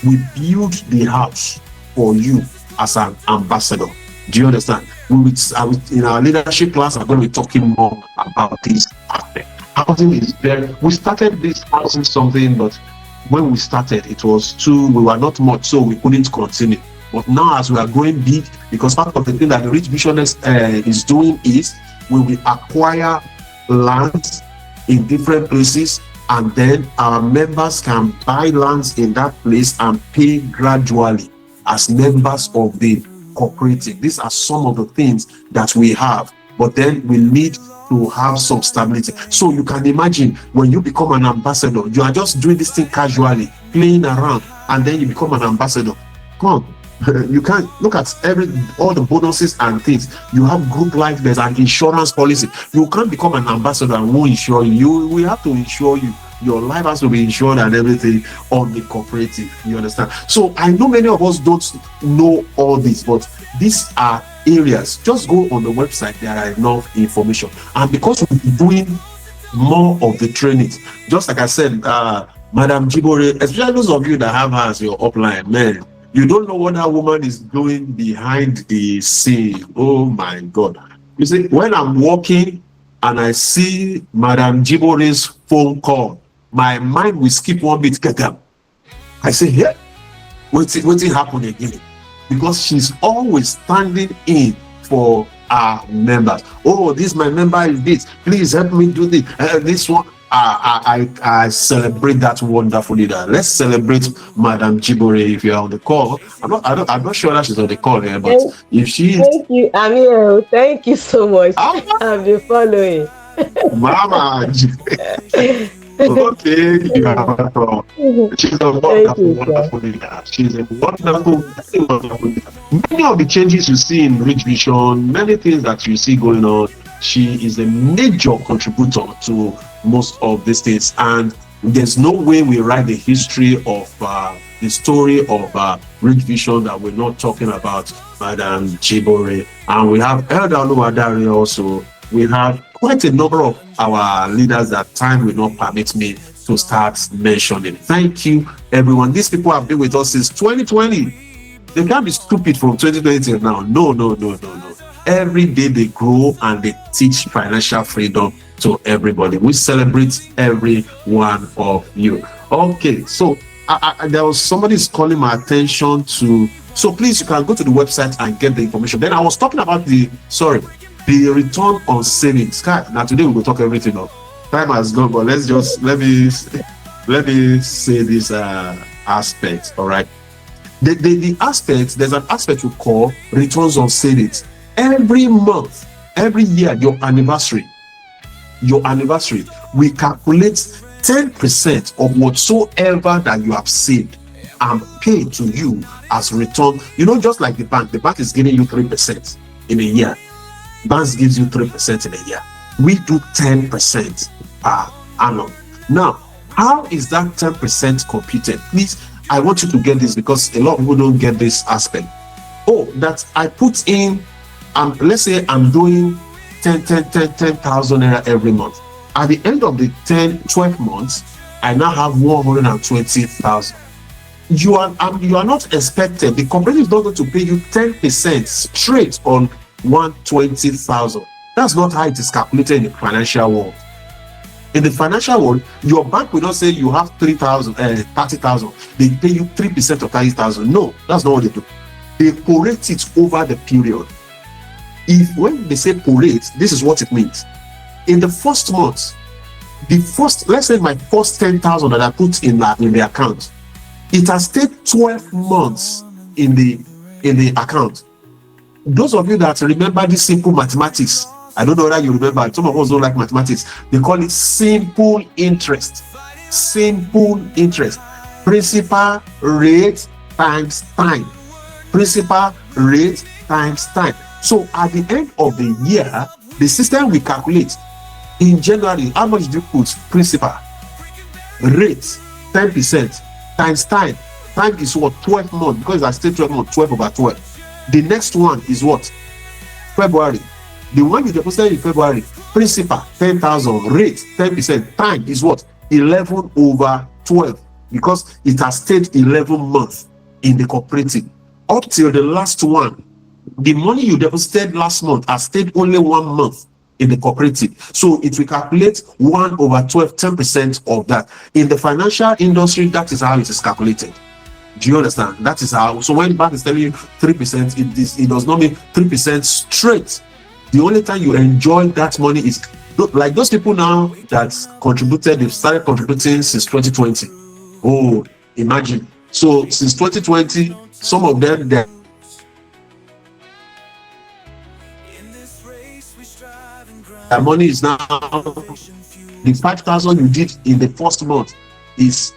we build the house for you as an ambassador. Do you understand? In our leadership class, I'm going to be talking more about this aspect. Housing is very. We started this housing something, but when we started, it was we were not much, so we couldn't continue. But now, as we are growing big, because part of the thing that the Rich Visionaries is doing is we will acquire lands in different places, and then our members can buy lands in that place and pay gradually as members of the cooperative. These are some of the things that we have, but then we need to have some stability. So you can imagine when you become an ambassador, you are just doing this thing casually, playing around, and then you become an ambassador. Come on. You can't look at all the bonuses and things. You have group life, there's an insurance policy. You can't become an ambassador and won't insure you. We have to insure you. Your life has to be insured and everything on the cooperative. You understand? So I know many of us don't know all this, but these are areas. Just go on the website, there are enough information. And because we're doing more of the trainings, just like I said, Madam Jibore, especially those of you that have her as your upline, man, you don't know what that woman is doing behind the scene. Oh my God. You see, when I'm walking and I see Madam Jibore's phone call, my mind will skip one bit. I say, yeah, what's it happen again? Because she's always standing in for our members. Oh, this my member is this. Please help me do this. This one. I celebrate that wonderful leader. Let's celebrate Madam Jibore if you're on the call. I'm not sure that she's on the call here, but if she is, thank you, Amir. Thank you so much. I've been following. Mama. Okay, you are welcome. She's a wonderful leader. She's a wonderful leader. Many of the changes you see in Rich Vision, many things that you see going on, she is a major contributor to most of these things. And there's no way we write the history of the story of Rich Vision that we're not talking about Madam Jibore. And we have Elder Oluwadari also. We have quite a number of our leaders that time will not permit me to start mentioning. Thank you, everyone. These people have been with us since 2020. They can't be stupid from 2020 till now. No. Every day they grow and they teach financial freedom to everybody. We celebrate every one of you. Okay, so there was somebody's calling my attention to. So please, you can go to the website and get the information. Then I was talking about the return on savings. Now today we will talk everything up. Time has gone, but let me say this aspect. All right. The aspect, there's an aspect we call returns on savings. Every month, every year, your anniversary, we calculate 10% of whatsoever that you have saved and paid to you as return. You know, just like the bank is giving you 3% in a year. Banks gives you 3% in a year. We do 10% per annum. Now, how is that 10% computed? Please, I want you to get this because a lot of people don't get this aspect. Oh, that I put in, let's say I'm doing 10,000 naira every month. At the end of the 12 months, I now have 120,000. You are not expected. The company is not going to pay you 10% straight on 120,000. That's not how it is calculated in the financial world. In the financial world, your bank will not say you have 30,000. They pay you 3% of 30,000. No, that's not what they do. They prorate it over the period. When they say prorate, this is what it means. In the first month, let's say my first 10,000 that I put in the account, it has stayed 12 months in the account. Those of you that remember this simple mathematics, I don't know whether you remember. Some of us don't like mathematics. They call it simple interest. Simple interest. Principal rate times time. Principal rate times time. So at the end of the year, the system will calculate in January how much do you put principal rate 10% times time. Time is what? 12 months, because I still 12 months, 12 over 12. The next one is what? February. The one you deposited in February, principal 10,000, rate 10%, time is what? 11 over 12, because it has stayed 11 months in the cooperative. Up till the last one, the money you deposited last month has stayed only 1 month in the cooperative. So it will calculate 1 over 12, 10% of that. In the financial industry, that is how it is calculated. Do you understand? That is how. So when bank is telling you 3%, it does not mean 3% straight. The only time you enjoy that money is like those people now that contributed, they've started contributing since 2020. Oh, imagine. So since 2020, some of them, their money is now, the 5,000 you did in the first month is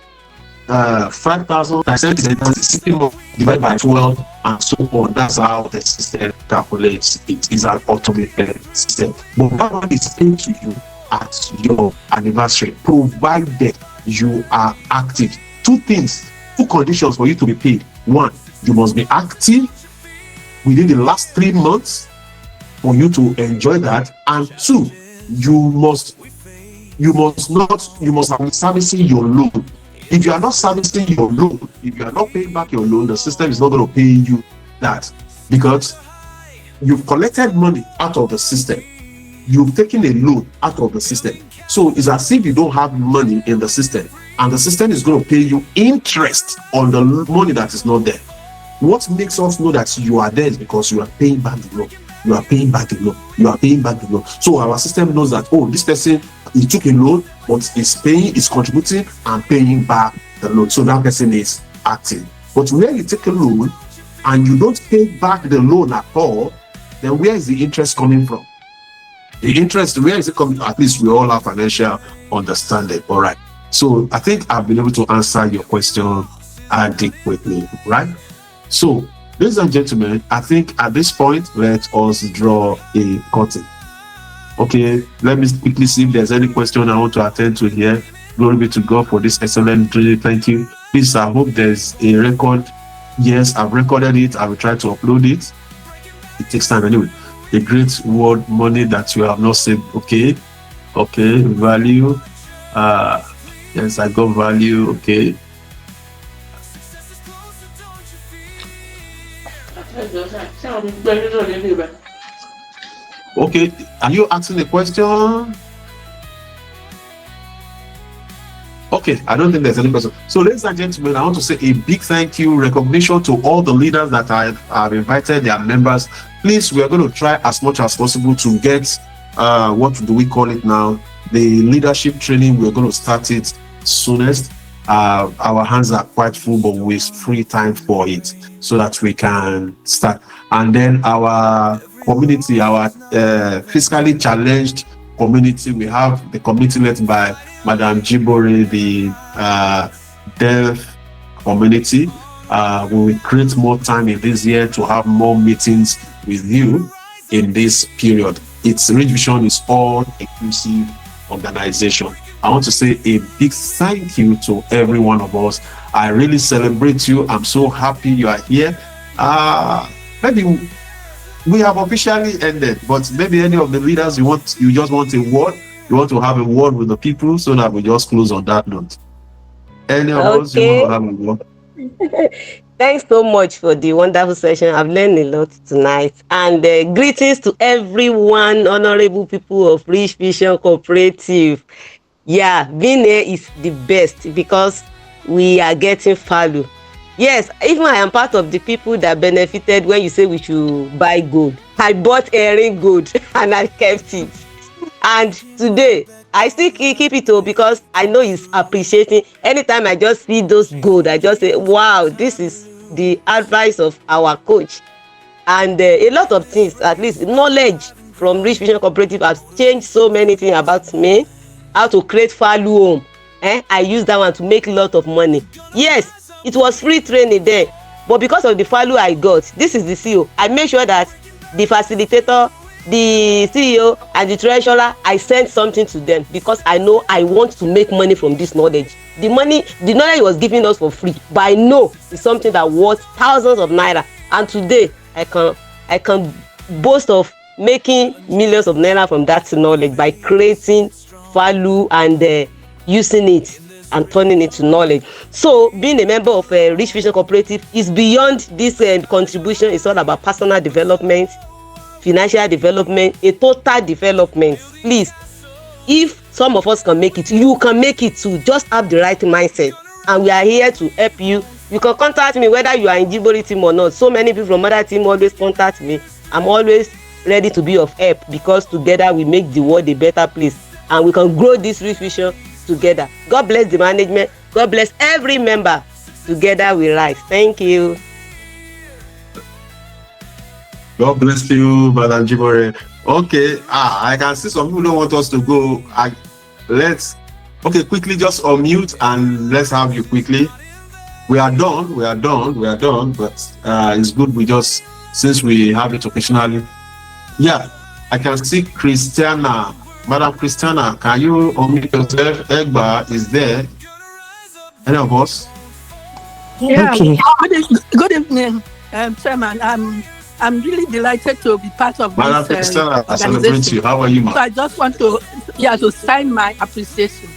5,000 times 60 months divided by 12, and so on. That's how the system calculates. It is an automated system. But that one is paid to you at your anniversary, provided you are active. Two conditions for you to be paid. One, you must be active within the last 3 months for you to enjoy that. And two, you must have been servicing your loan. If you are not servicing your loan, if you are not paying back your loan, the system is not going to pay you that, because you've collected money out of the system. You've taken a loan out of the system. So it's as if you don't have money in the system, and the system is going to pay you interest on the money that is not there. What makes us know that you are there is because you are paying back the loan. You are paying back the loan. You are paying back the loan. So our system knows that, oh, this person, he took a loan, but is contributing and paying back the loan. So that person is active. But when you take a loan and you don't pay back the loan at all, then where is the interest coming from? The interest, where is it coming? At least we all have financial understanding. All right. So I think I've been able to answer your question adequately, right? So, ladies and gentlemen, I think at this point, let us draw a curtain. Okay, let me quickly see if there's any question I want to attend to here. Glory be to God for this excellent training. Thank you. Please, I hope there's a record. Yes, I've recorded it. I will try to upload it. It takes time anyway. The great word money that you have not saved. Okay, value. Yes, I got value. Okay. Okay, are you asking a question? Okay, I don't think there's any question. So, ladies and gentlemen, I want to say a big thank you, recognition to all the leaders that have invited their members. Please, we are going to try as much as possible to get, what do we call it now? The leadership training. We're going to start it soonest. Our hands are quite full, but we free time for it so that we can start. And then our community, our fiscally challenged community, we have the community led by Madam Jibori, the deaf community. We will create more time in this year to have more meetings with you in this period. Its Rich Vision is all inclusive organization. I want to say a big thank you to every one of us. I really celebrate you. I'm so happy you are here. Maybe we have officially ended, but maybe any of the leaders you just want a word, you want to have a word with the people, so that we just close on that note. Any of us you want to have a word? Thanks so much for the wonderful session. I've learned a lot tonight. And greetings to everyone, honorable people of Rich Vision Cooperative. Yeah, being here is the best because we are getting value. Yes, even I am part of the people that benefited when you say we should buy gold. I bought earring gold and I kept it. And today, I still keep it because I know he's appreciating. Anytime I just see those gold, I just say, wow, this is the advice of our coach. And a lot of things, at least knowledge from Rich Vision Cooperative has changed so many things about me. How to create value home. I use that one to make a lot of money. Yes, it was free training there, but because of the value I got, this is the CEO. I make sure that the facilitator, the CEO, and the treasurer, I send something to them because I know I want to make money from this knowledge. The knowledge was given us for free, but I know it's something that worth thousands of naira. And today, I can boast of making millions of naira from that knowledge by creating value and using it and turning it to knowledge. So being a member of a Rich Vision Cooperative is beyond this contribution. It's all about personal development, financial development, a total development. Please, if some of us can make it, you can make it too. Just have the right mindset, and we are here to help you. You can contact me whether you are in Jibori team or not. So many people from other team always contact me. I'm always ready to be of help because together we make the world a better place, and we can grow this Rich Vision together. God bless the management. God bless every member. Together we rise. Thank you. God bless you, Madam Jibore. Okay, I can see some people don't want us to go. Quickly just unmute and let's have you quickly. We are done, but it's good we just, since we have it occasionally. Yeah, I can see Christiana. Madam Christiana, can you unmute yourself? Egba is there. Any of us? Yeah. Okay. Good evening, Chairman. I'm really delighted to be part of Madam this Christiana, I celebrate you. How are you, ma'am? So I just want to sign my appreciation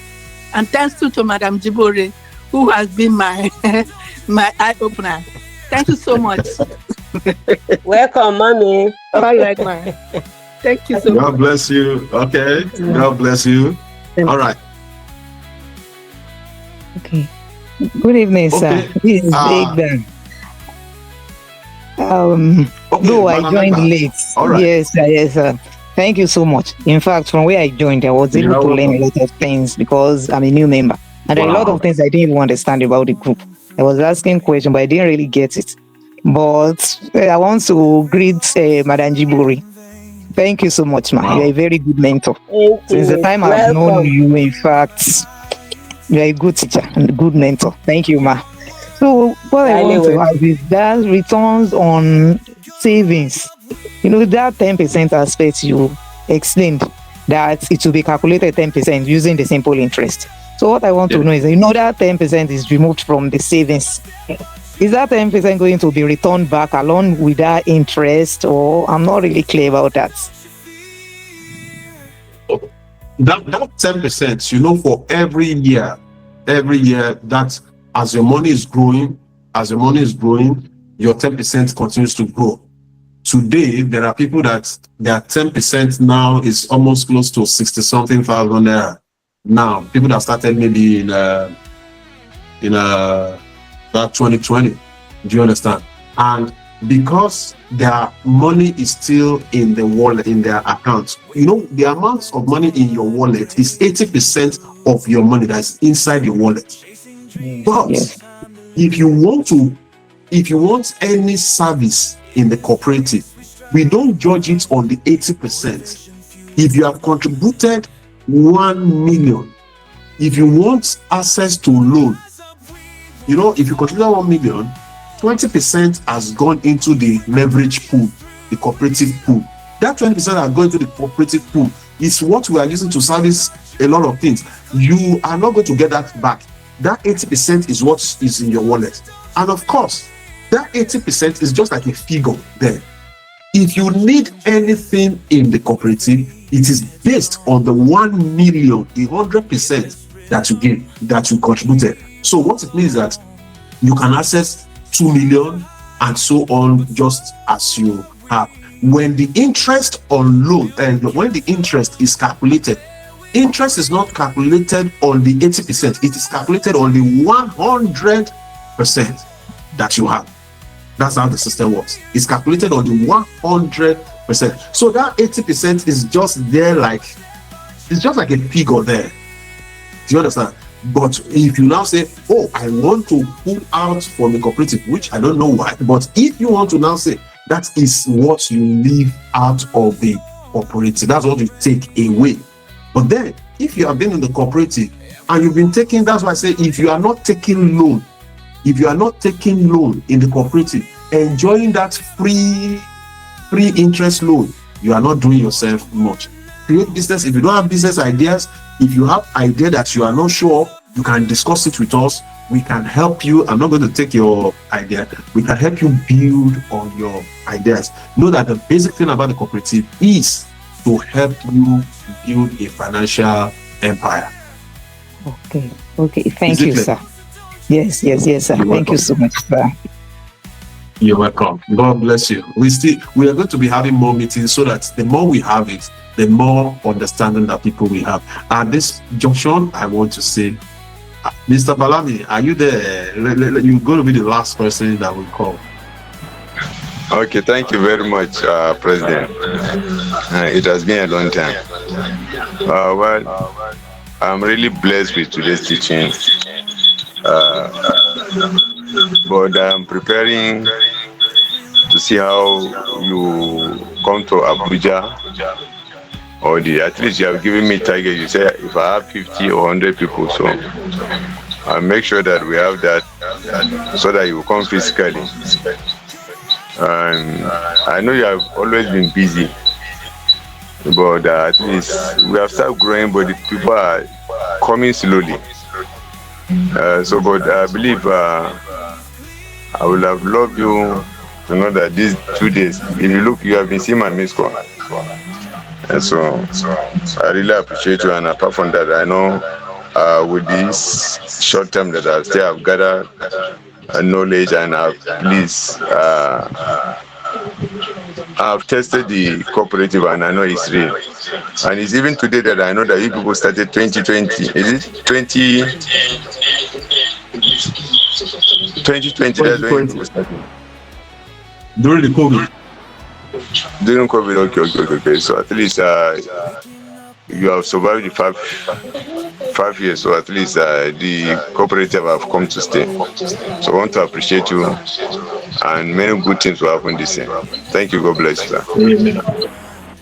and thanks to Madam Jibore, who has been my my eye opener. Thank you so much. Welcome, mommy. All right, man. Thank you so much. God bless you. Okay. God bless you. All right. Okay. Good evening, sir. This is Big Ben. Though I joined late. All right. Yes, sir. Thank you so much. In fact, from where I joined, I was able to learn a lot of things because I'm a new member. And there are a lot of things I didn't even understand about the group. I was asking questions, but I didn't really get it. But I want to greet Madam Jibori. Thank you so much, man. You're a very good mentor. Since the time I've known you, in fact, you're a good teacher and a good mentor. Thank you, ma. So what I want to have is that returns on savings. That 10% aspect you explained, that it will be calculated 10% using the simple interest. So what I want to know is, that 10% is removed from the savings. Is that 10% going to be returned back along with that interest, or I'm not really clear about that? That 10%, for every year, that as your money is growing, your 10% continues to grow. Today, there are people that their 10% now is almost close to 60-something thousand naira. Now, people that started maybe in that 2020. Do you understand? And because their money is still in the wallet, in their accounts, the amount of money in your wallet is 80% of your money that's inside your wallet. But if you want any service in the cooperative, we don't judge it on the 80%. If you have contributed 1 million, if you want access to loan, if you contribute 1 million, 20% has gone into the leverage pool, the cooperative pool. That 20% has gone into the cooperative pool is what we are using to service a lot of things. You are not going to get that back. That 80% is what is in your wallet. And of course, that 80% is just like a figure there. If you need anything in the cooperative, it is based on the 1 million, the 100% that you give, that you contributed. So what it means is that you can access 2 million and so on, just as you have. When the interest on loan and when the interest is calculated, interest is not calculated on the 80%, it is calculated on the 100% that you have. That's how the system works. It's calculated on the 100%. So that 80% is just there, it's just like a figure there. Do you understand? But if you now say, I want to pull out from the cooperative, which I don't know why, but if you want to now say that is what you leave out of the cooperative. That's what you take away. But then, if you have been in the cooperative and you've been taking, that's why I say, if you are not taking loan in the cooperative, enjoying that free interest loan, you are not doing yourself much. Create business. If you don't have business ideas, if you have idea that you are not sure, you can discuss it with us. We can help you. I'm not going to take your idea. We can help you build on your ideas. Know that the basic thing about the cooperative is to help you build a financial empire. Okay. Thank you, sir. Yes, sir. Thank you so much, sir. You're welcome. God bless you. We are going to be having more meetings so that the more we have it, the more understanding that people will have. At this junction, I want to say, Mr. Balami, are you there? You're going to be the last person that will call. Okay, thank you very much, President. It has been a long time. Well, I'm really blessed with today's teaching. But I'm preparing to see how you come to Abuja, or at least you have given me target. You say if I have 50 or 100 people, so I'll make sure that we have that, so that you will come physically. And I know you have always been busy, but at least we have started growing, but the people are coming slowly. But I believe I would have loved you to know that these 2 days, if you look, you have been seeing my missed call. And so I really appreciate you. And apart from that, I know with this short term that I still have gathered knowledge, and I've tested the cooperative and I know it's real. And it's even today that I know that you people started 2020. Is it 2020? That's when you people started. During the COVID. During COVID, okay. So at least you have survived the 5 years. So at least the cooperative have come to stay. So I want to appreciate you, and many good things will happen this year. Thank you. God bless you, sir. Amen.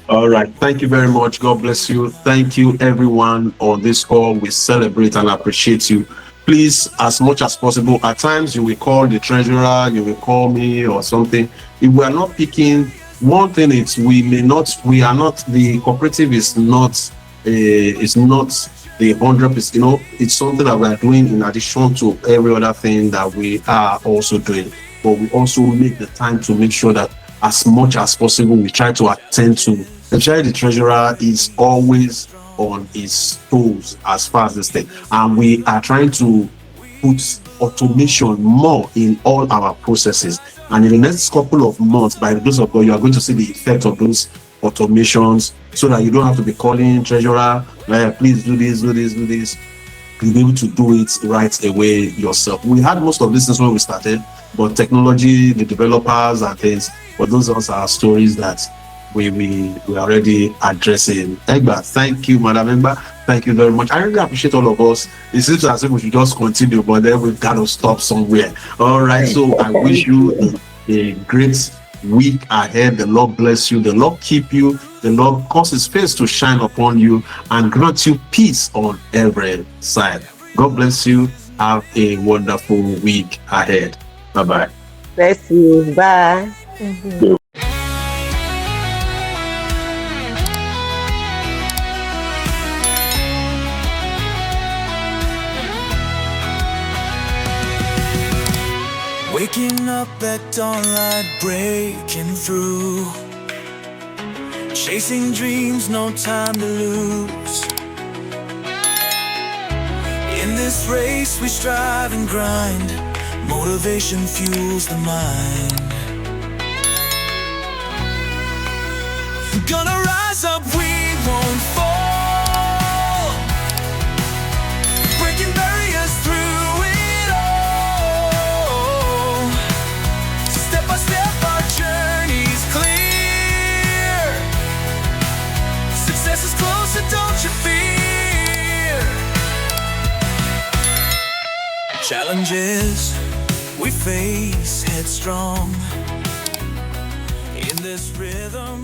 All right. Thank you very much. God bless you. Thank you, everyone on this call. We celebrate and appreciate you. Please, as much as possible, at times you will call the treasurer, you will call me or something. If we are not picking, one thing is the cooperative is not the 100%, it's something that we are doing in addition to every other thing that we are also doing. But we also make the time to make sure that as much as possible, we try to attend to, especially the treasurer is always on his toes as far as this thing. And we are trying to put automation more in all our processes. And in the next couple of months, by the grace of God, you are going to see the effect of those automations, so that you don't have to be calling treasurer, please do this. You'll be able to do it right away yourself. We had most of this since when we started, but technology, the developers and things, but those are stories that we are already addressing. Egba, thank you, Madam Egba. Thank you very much. I really appreciate all of us. It seems as if we should just continue, but then we've got to stop somewhere. All right, so I wish you a great week ahead. The Lord bless you. The Lord keep you. The Lord cause his face to shine upon you and grant you peace on every side. God bless you. Have a wonderful week ahead. Bye-bye. Bless you. Bye. Mm-hmm. Waking up at dawn, light breaking through, chasing dreams, no time to lose. In this race we strive and grind, motivation fuels the mind. Gonna rise up, we won't fall, breaking barriers through it all. Step by step our journey's clear, success is closer, don't you fear. Challenges we face headstrong, in this rhythm